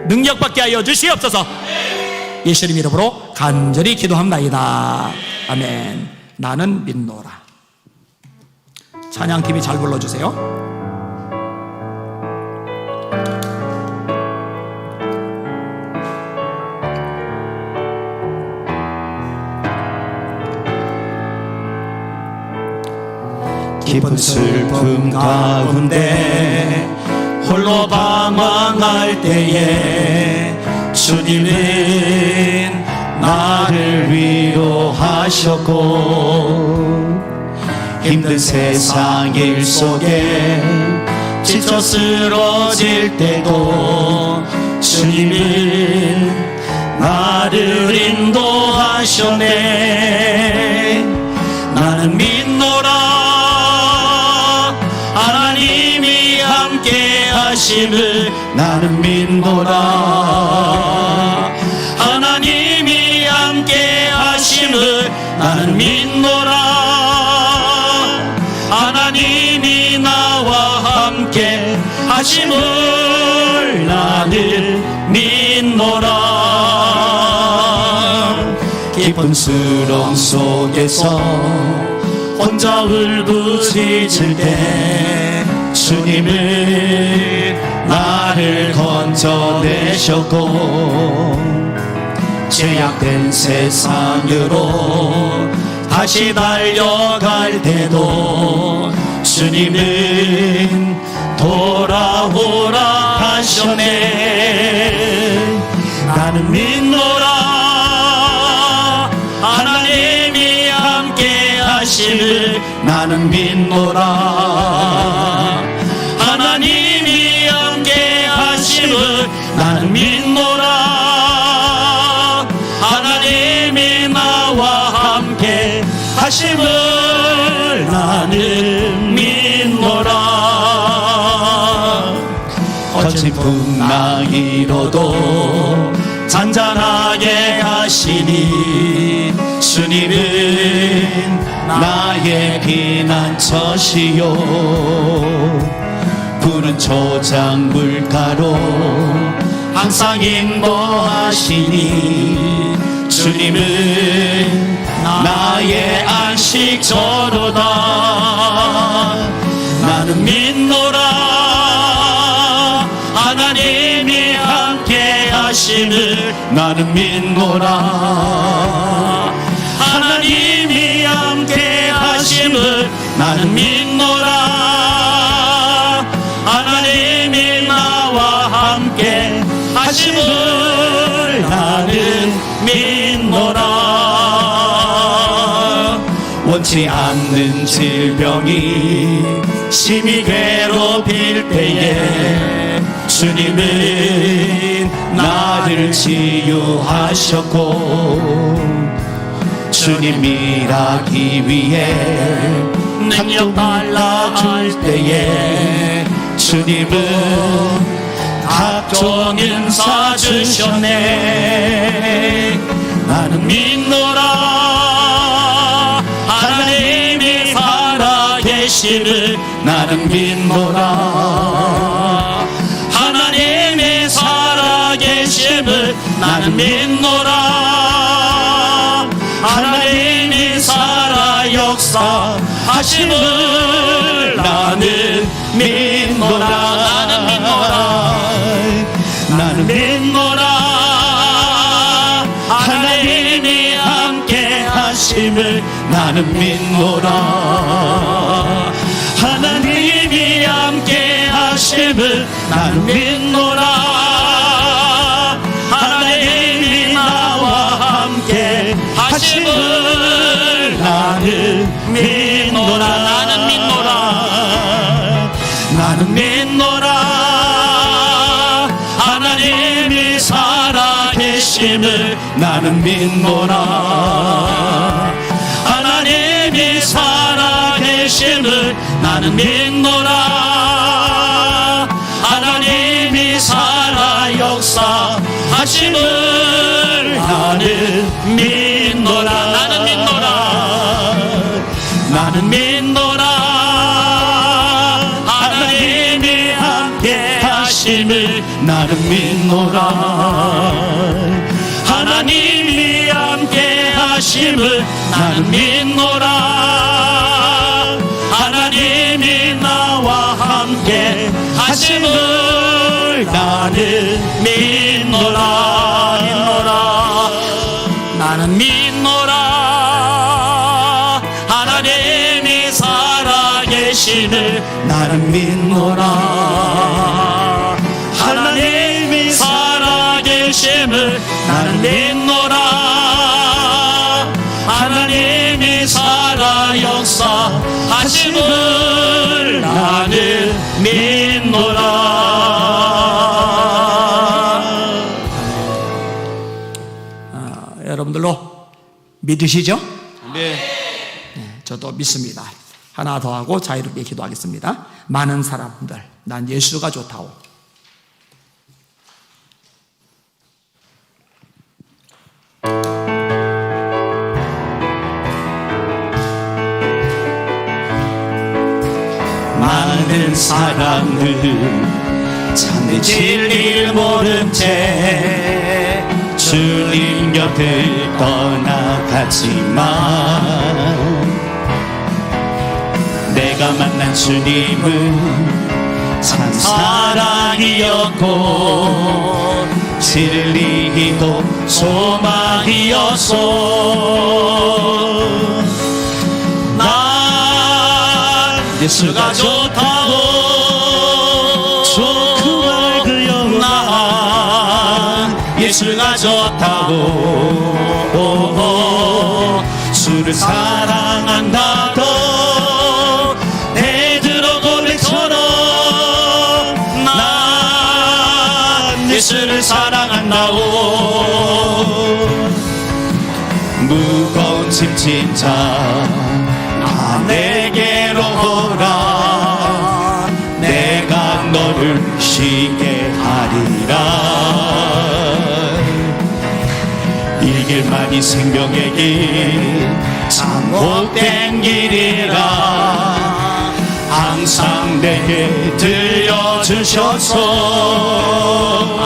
능력받게 하여 주시옵소서. 예수님 이름으로 간절히 기도합나이다. 아멘. 나는 믿노라. 찬양팀이 잘 불러주세요. 깊은 슬픔 가운데 홀로 방황할 때에 주님은 나를 위로하셨고, 힘든 세상 일 속에 지쳐 쓰러질 때도 주님은 나를 인도하셨네. 나는 믿노라. 하나님이 함께 하심을 나는 믿노라. 하나님이 함께 하심을 나는 믿노라. 하심을 나는 믿노라. 깊은 수렁 속에서 혼자 울부짖을 때 주님은 나를 건져내셨고, 제약된 세상으로 다시 달려갈 때도 주님은 돌아오라 하셨네. 나는 믿노라. 하나님이 함께 하심을 나는 믿노라. 하나님이 함께 하심을 나는 믿노라. 하나님이 나와 함께 하심을 나는 믿노라. 거친 풍랑이로도 잔잔하게 하시니 주님은 나의 피난처시요. 푸른 초장 물가로 항상 인도하시니 주님은 나의 안식처로다. 나는 믿노라. 하나님이 함께 하심을 나는 믿노라. 하나님이 함께 하심을 나는 믿노라. 하나님이 나와 함께 하심을 나는 믿노라. 원치 않는 질병이 심히 괴롭힐 때에 주님은 나를 치유하셨고, 주님 일하기 위해 능력 달라줄 때에 주님은 각종 은사 주셨네. 나는 믿노라. 하나님이 살아계시를 나는 믿노라. 하나님이 살아계심을 나는 믿노라. 하나님이 살아 역사하심을 나는 믿노라. 나는 믿노라. 나는 믿노라. 하나님이 함께 하심을 나는 믿노라. 하나님이 함께 하심을 나는 믿노라. 하나님이 나와 함께 하심을 나는 믿노라. 나는 믿노라. 나는 믿노라. 하나님이 살아계심을 나는 믿노라. 하나님이 살아계심을 나는 믿노라. 하나님이 살아 역사하심을 나는 믿노라. 나는 믿노라. 나는 믿노라. 하나님이 함께 하심을 나는 믿노라. 하나님이 함께 하심을 나는 믿노라. 하나님이 나와 함께 하심을 나는 믿노라. 나는 믿노라. 하나님이 살아계심을 나는 믿노라. 하나님이 살아계심을 나는 믿노라. 하나님이 살아 역사하심을 나는 믿노라. 여러분들로 믿으시죠? 네. 저도 믿습니다. 하나 더 하고 자유롭게 기도하겠습니다. 많은 사람들, 난 예수가 좋다오. 많은 사람들 참된 진리를 모른 채 주님 곁을 떠나갔지만 내가 만난 주님은 참 사랑이었고 진리도 소망이었소. 난 예수가 좋다고 좋고 알그여. 난 예수가 좋다고 주를 사랑한다고 베드로 고백처럼 난 예수를 사랑한다고. 무거운 짐진 자 다 내게로 오라. 내가 너를 쉬게 하리라. 이 길만이 생명의 길 참 복된 길이라 항상 내게 들려주셔서.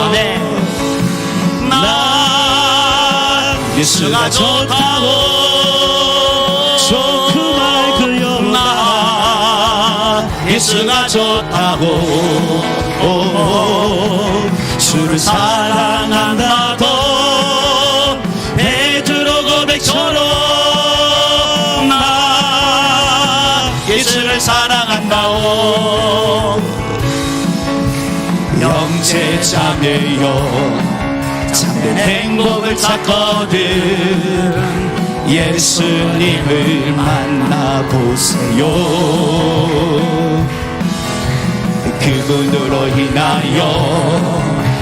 아멘. 난 예수가 좋다고 좋고 맑으여. 난 예수가 좋다고 주를 사랑한다고 베드로 고백처럼 난 예수를 사랑한다고. 형제 자매여 참된 행복을 찾거든 예수님을 만나보세요. 그분으로 인하여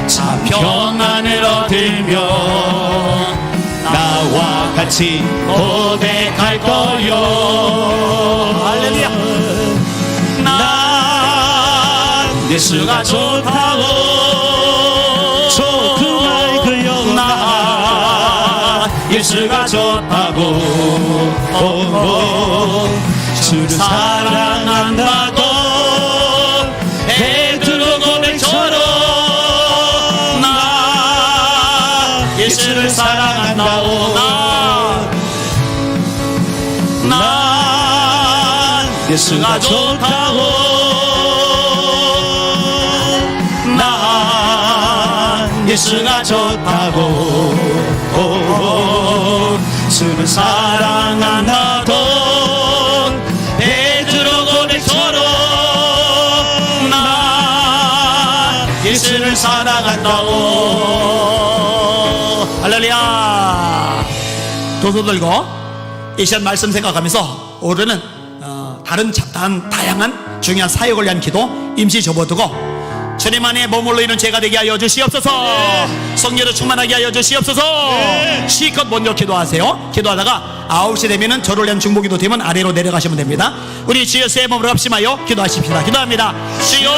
참 평안을 얻으며 나와 같이 고백할 거요. 할렐루야. 난 예수가 좋다고 좋고 맑으여. 난 예수가 좋다고 주를 사랑한다고 베드로 고백처럼 난 예수를 사랑한다고. 난 예수가 좋다고 난 예수가 좋다고 주를 사랑한다고 베드로 고백처럼 난 예수를 사랑한다고. 할렐루야. 두 손 들고 이 시간 말씀 생각하면서 오늘은 다른 다양한 중요한 사역을 위한 기도 임시 접어두고 주님 안에 머물러 있는 제가 되게 하여 주시옵소서. 성령으로 충만하게 하여 주시옵소서. 실컷 먼저 기도하세요. 기도하다가 9시 되면은 저를 위한 중보기도 되면 아래로 내려가시면 됩니다. 우리 주여 세 몸으로 합심하여 기도하십시다. 기도합니다. 주여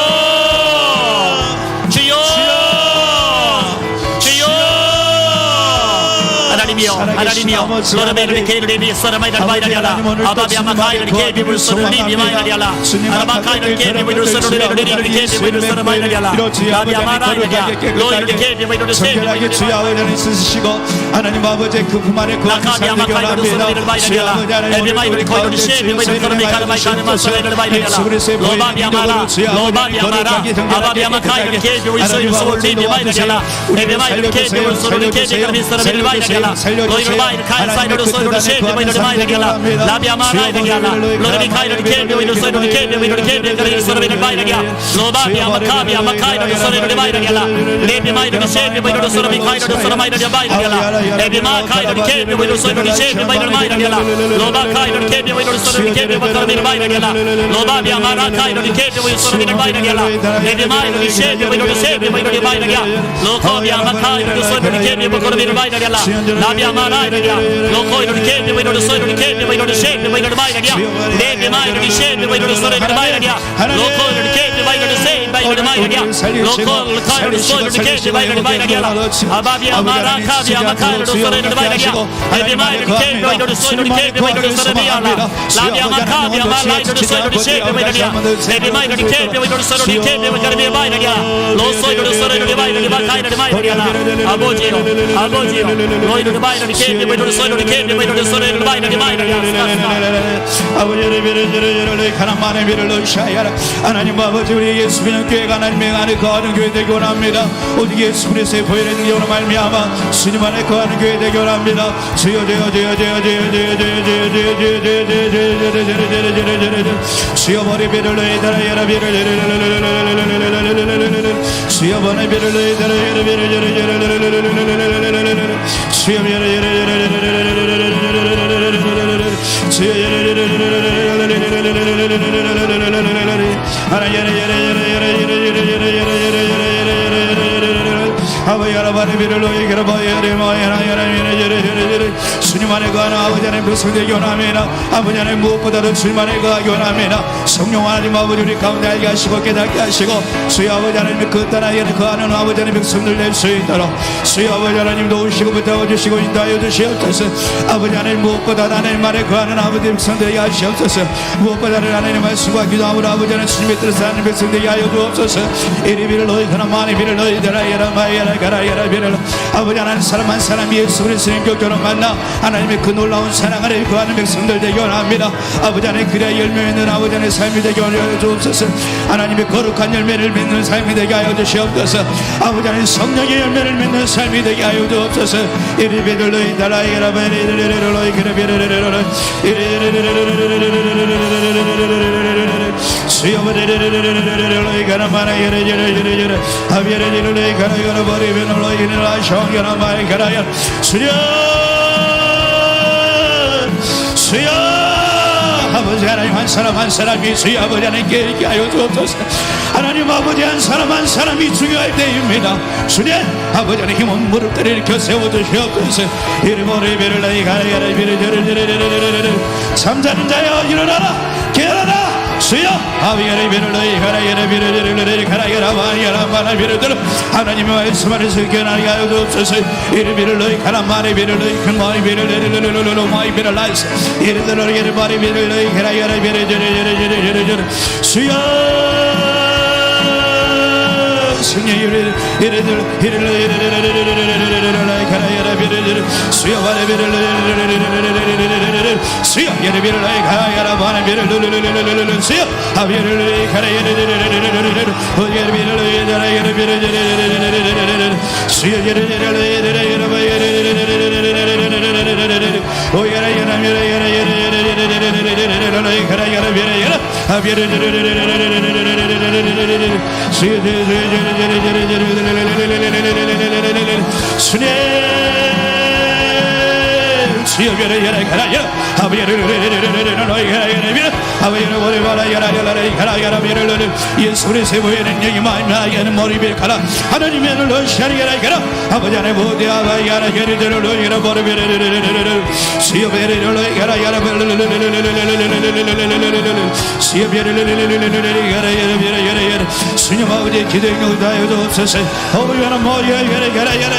주여 주여. 하나님이여 하나님이여 너를 개를 위해서 마이다리알라 아바비아마 가이를 개비불 소를 리비마이다리알라 아바마 가이를 개비불 소를 리비불 소를 마이다리알라 아바비아마 가이를 너희를 개비불 소를 주여 은혜를 있으시고 하나님 아버지 그 부만의 그 나카비아마 가이를 소를 마이다리알라 에비마이를 거이를 쉐비불 소를 메카르마이카르마 소를 마이다리알라 로바비아마라 로바비아마라 아바비아마 가이를 개비불 소를 리비마이다리알라 에비마이를 개비불 소를 개비불 소를 마이다리알라 너희를 마이를 카이사이를 소를 쉐비불 마이다리알라 라비아마라이다리알라 로르비 카이를 개비불 소를 개비불 개비불 소를 마이다리알라 로바비아마 카비아마 카이를 소를 마이다리알라 레비마이를 쉐비불 소를 카이를 소를 마이다리알라 에비마 카이를 개비불 소를 쉐비불 마이다리알라 로바 카이를 개비불 소를 개비불 소를 마이다리알라 로바비아마라 카이를 개비불 소를 마이다리알라 에비마이를 쉐비불 마이다리알라 로코비아마 카이를 소를 개비불 소를 마이다리알라 Abia Maradia, Loco in the cave, we don't soil the cave, we don't shave, we don't buy again. Lady Maya, the shave, we don't soil the Maya, Loco in the cave, we don't say, by the Maya, Local, the kind of soil the cave, by the Maya, Ababia Maracabia, Macaro, the soil the Maya, Lady Maya, the cave, we don't soil the cave, we don't soil the Maya, Labia Macabia, Malai, the soil the shave, we don't Lady Maya, the cave, we don't soil the cave, we don't be a Maya, Low soil the soil the Maya, the Maya, the Maya, Abogio, Abogio, Loy the Maya, the cave, we don't soil the cave, we don't soil the Maya, the Maya, 아버지를 비를 가난만의 비를 넣으셔야 하나님 아버지 우리 예수님은 교회가 하나님 안에 거하는 교회 되기 원합니다. 오직 예수 그리스도의 보혈의 능력으로 말미암아 주님 안에 거하는 교회 되기 원합니다. 주여 주여 주여 주여 주여 주여 주여 머리 비를 넣이더라 여러 비를 주여 머리 비를 넣이더라 여러 비를 주여 주님 안에 거하는 아버지 하나님 백성되기 원합니다. 아버지 하나님 무엇보다도 주님 안에 거하기 원합니다. 성령 하나님 아버지 우리 가운데 알게 하시고 깨닫게 하시고 주여 아버지 하나님 그 땅에 거하는 아버지 하나님 백성들 낼 수 있도록 주여 아버지 하나님 도우시고 붙잡아주시고 인도하여 주시옵소서. 아버지 하나님 무엇보다 하나님 안에 거하는 아버지 백성되게 하시옵소서. 무엇보다 하나님 말씀과 기도함으로 아버지 하나님 주님의 뜻을 하는 백성되게 하여 주옵소서. 이리 비를 너희 가나 많이 비를 너희 되라 예라 마이라 가라 예라 비를 아버지 하나님 사람 한 사람이 예수 그리스도의 교교로 만나 하나님의 그 놀라운 사랑 안에 거하는 백성들 되기 원합니다. 아버지 하나님 그래야 열매 맺는 아버지 하나님의 삶이 되게 하여 주옵소서. 하나님의 거룩한 열매를 맺는 삶이 되게 하여 주시옵소서. 아버지 하나님 성령의 열매를 맺는 삶이 되게 하여 주옵소서. 이리 비를 너희 달라 예라 마이라 너희 그래 비를 주여 너희 가나 많아 예라 예라 아비에라 너희 가나 가나 버리면 너희 나 성경아 마이 가라야 주여 주여 아버지 하나님 한 사람 한 사람이 주여 아버지 하나님께 있게 하여 주옵소서. 하나님 아버지 한 사람이 중요할 때입니다. 주님 아버지 하나님 힘은 무릎들을 일으켜 세워주시옵소서. 이름으로 비를 나이 가라야라 비를 잠자는 자여 일어나라 깨어나라 주여 아비야라 비를 너희 가라야라 비를 가라야라 마야라 마나 비를 들어 하나님의 말씀 안에서 깨어나게 하여 주옵소서. 이름 비를 너희 가라 마나 비를 너희 큰 마이 비를 마이 비를 라이스 이름 들어 이름 마리 비를 너희 가라야라 비를 주여 승리 이를 가라야라 비를 수여 바라 비를 수여 예레비를 가야라 바라 비를 수여 아비를 가라야라 예레비를 가라야라 비를 수여 예레비를 오야라 가라야라 비를 아비를 수여 주님 주여 비를 가라야라 아비를 너희 가라야라 비를 아비를 머리 가라야라 가라야라 비를 예수 그리스도의 보혈의 능력이 만나게는 머리 비를 가라 하나님의 너희 샤리야라 가라 아버지 하나님 모두 아바야라 게리들을 너희라 머리 비를 주여 비를 너희 가라야라 주여 비를 가라야라 비를 주님 아버지 기도의 능력을 다하여 주옵소서. 아버지 하나님 머리 가라야라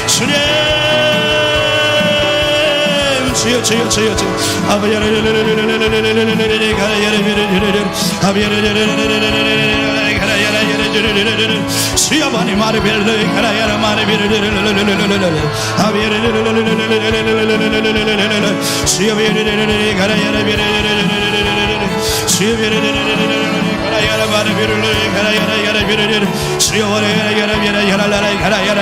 주님 주여 주여 주여 주여 아버지 수여 많이 말을 빌려 가라야라 말을 빌려 수여 빌려 가라야라 빌려 수여 빌려 가라야라 말을 빌려 가라야라 빌려 수여 가라야라 빌려 가라야라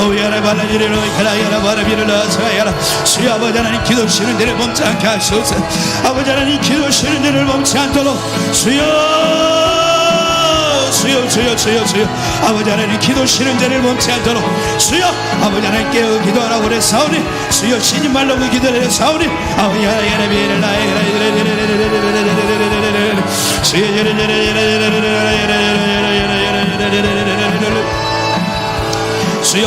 오야라 발라지려 가라야라 말을 빌려 사야라 주여 아버지 하나님 기도 쉬는 데를 멈지 않게 하소서. 아버지 하나님 기도 쉬는 데를 멈지 않도록 주여 아버지 하나님 기도 쉬는 데를 멈지 않도록 주여 아버지 하나님 깨어 기도하라고 그래 사오니 주여 쉬지 말라고 기도를 해 사오니 아버지 하나님 주여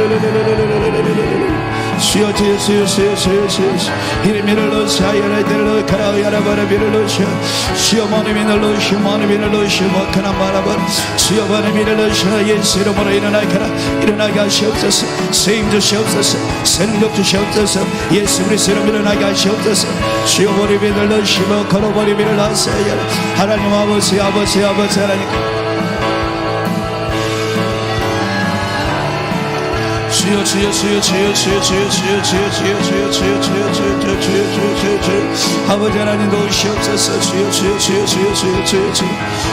수여 이름을 넣으시 하야라이들을 넣으카라 야라바라비를 넣으시 수여 머니민을 넣으시 머니민을 넣으시 먹하나 말아버 수여 머니민을 넣으시 예수 이름으로 일어나가라 일어나게 하시옵소서 세임 주시옵소서 생력 주시옵소서 예수 그리스도 이름으로 일어나게 하시옵소서 수여 머니민을 넣으시 먹하나 머니민을 넣으세요 하나님 아버지 하나님 주여 주여 주여 주여 주여 주여 주여 주여 주여 주여 주여 주여 주여 주여 주여 주여 주여 아버지 하나님 도우시옵소서 주여 주여 주여 주여 주여 주여 주여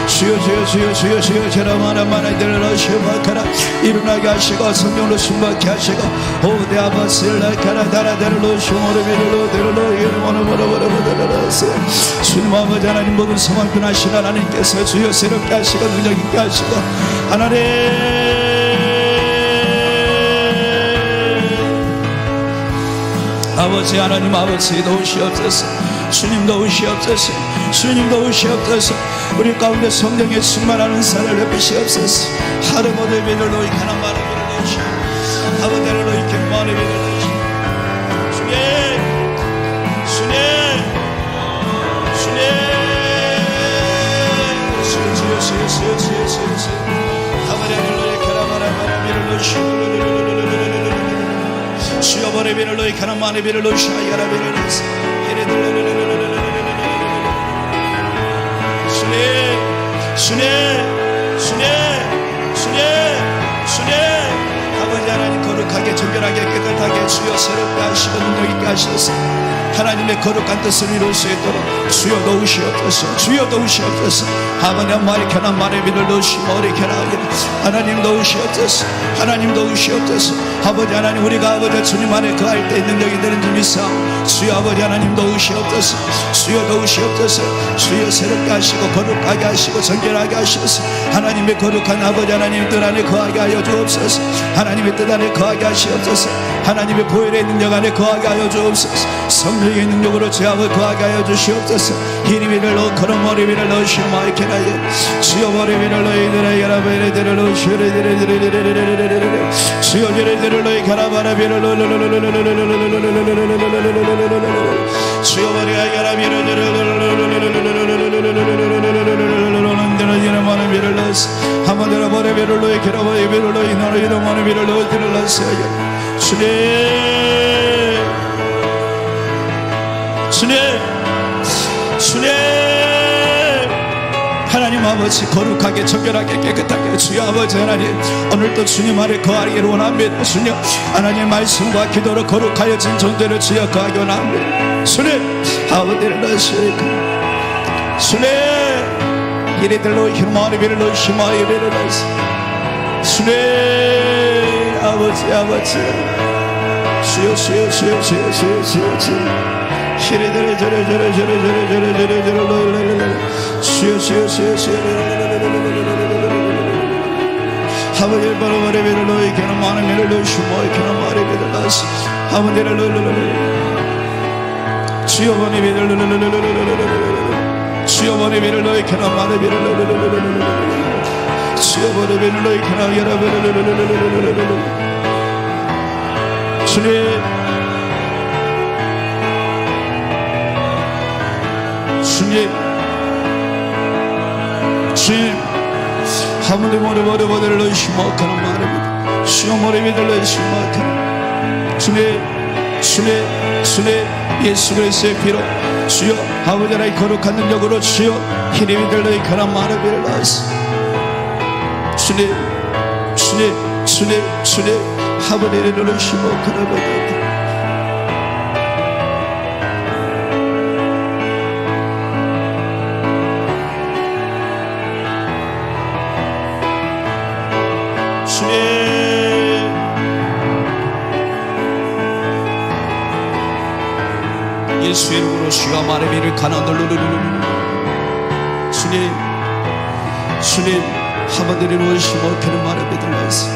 주여 주여 주여 주여 주여 제라마나마나 데려라시오마카라 일어나게 하시고 성령으로 숨막게 하시고 오대 아바스를 가라 다라데르로 슈모르 베르로 데르로 이르모노 모노모노 데르라세 주님 아버지 하나님 모든 상황 변하신 하나님께서 주여 새롭게 하시고 능력 있게 하시고 하나님 아버지 하나님 아버지 도우시옵소서 주님 도우시옵소서 주님 도우시옵소서 우리 가운데 성령의 충만하는 사를 베푸시옵소서 하르모데 베르로이 가나마르 베르로시 아버데르로이 겐마르 베르로시 주님 주님 주님 주여 주여 주여 주여 주여 주여 아버데르로이 가나마르 베르로시 주여 버리 비를로이 가나마니 비를로 샤야라 비를로스 주님 주님 주님 주님 주님 아버지 하나님 거룩하게 정결하게 깨끗하게 주여 새롭게 하시고 능력 있게 하셔서 하나님의 거룩한 뜻을 이룰 수 있도록 주여 도우시옵소서 주여 도우시옵소서 아버님 말이 켜나 말에 비를 넣으시고 머리 켜나 하나님 도우시옵소서 하나님 도우시옵소서 아버지 하나님 우리가 아버지 주님 안에 거할 때 능력이 되는 줄 믿사 주여 아버지 하나님 도우시옵소서 주여 도우시옵소서 주여 새롭게 하시고 거룩하게 하시고 정결하게 하셔서 하나님의 거룩한 아버지 하나님 뜻 안에 거하게 하여 주옵소서 하나님의 뜻 안에 거하게 하시옵소서 하나님의 보혈의 능력 안에 거하게 하여 주옵소서 성령의 능력으로 제 아버지 거하게 하여 주시옵소서 이리미를 넣어 그런 머리 위를 넣으시오 마이케나여 주여 머리 위를 넣어 이들아 야라베레데를 넣으시오레데레데레데레데레데레 주여 제레데를 넣어 가라바라 비를 넣어 주여 머리 야라비를 이름만의 비를 넣었어 한번 들어버려 비를 넣어 기러버려 비를 넣어 이너로 이름만의 비를 넣어 비를 넣었어요 주님 주님 주님 하나님 아버지 거룩하게 정결하게 깨끗하게 주여 아버지 하나님 오늘도 주님 아래 거하기를 원합니다 주님 하나님 말씀과 기도로 거룩하여진 존재를 주여 거하기 원합니다 주님 아버지를 넣으시니까 주님 이리들로 히마리비를 넣으시마 이리를 넣으시 주님 아버지 아버지 주여 주여 주여 주여 주여 주여 주여 시리들을 저래 주여 주여 주여 주여 아버지를 바라보려 비를 너희 개는 많은 미를 넣으시고 개는 말이 비를 넣으시 아버지를 주여 보니 비를 주여 보니 비를 너희 개는 많은 비를 주여 보니 비를 너희 개는 여러 비를 주님 주님 주님 하물리 모래 머리를 넣으시고 하는 말입니다 주여 머리 위를 넣으시고 하는 주님 주님 주님 예수 그리스도의 피로 주여 아버지 하나님 거룩한 능력으로 주여 힘이 위를 넣으시는 말을 넣으시 주님 주님 주님 주님 아버지를 넣으시고 하는 말입니다 예수의 이름으로 주여 마르비를 가난돌르르르르 주님 주님 하바들이 놓으시고 그는 마르비들 나이스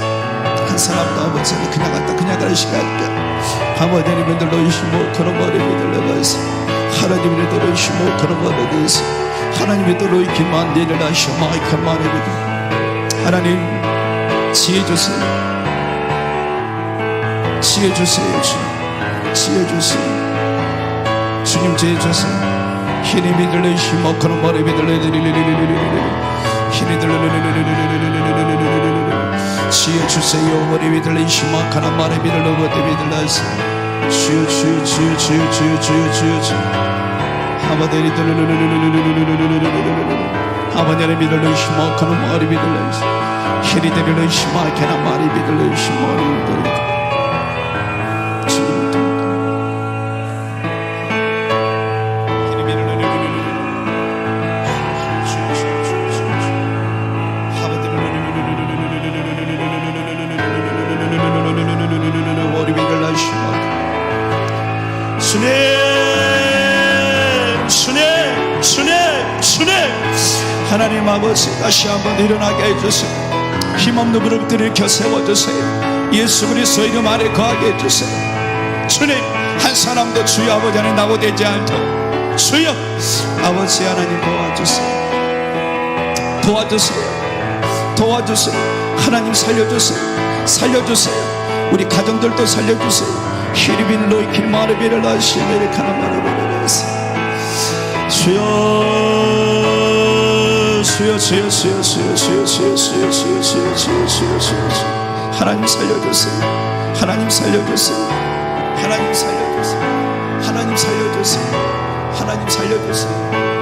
한 사람도 아버지는 그냥 갔다 그냥 가는 시간이야 하바들이 놓으시고 그는 마르비들 나이스 하나님이 놓으시고 그는 마르비들 하나님이 놓으기만 내를 하시오 마이크 마르비들 하나님 지혜 주세요 지혜 주세요 주님 지혜 주세요 주님 지혜 주세요 힘이 들리시고 그런 머리 힘이 지혜 주세요 머리 들리시고 그런 머리 들리시 주여 주여 주여 주여 주여 주여 주여 주여 아버지를 아버지를 들리시고 그런 머리 들리시 힘이 들리시고 그런 머리 들리시 머리 들리시 하나님 아버지 다시 한번 일어나게 해주세요. 힘없는 무릎들 일으켜 세워주세요. 예수 그리스도 이름 안에 거하게 해주세요. 주님 한 사람도 주여 아버지 안에 낙오되지 않도록 주여 아버지 하나님 도와주세요. 도와주세요. 도와주세요. 하나님 살려주세요. 살려주세요. 우리 가정들도 살려주세요. 히리빈 로이킨 마르비를 하시메리 카나마르비를 주여 주여 주여 주여 주여 주여 주여 주여 주여 주여 주여 주여 하나님 살려주세요. 하나님 살려주세요. 하나님 살려주세요. 하나님 살려주세요. 하나님 살려주세요.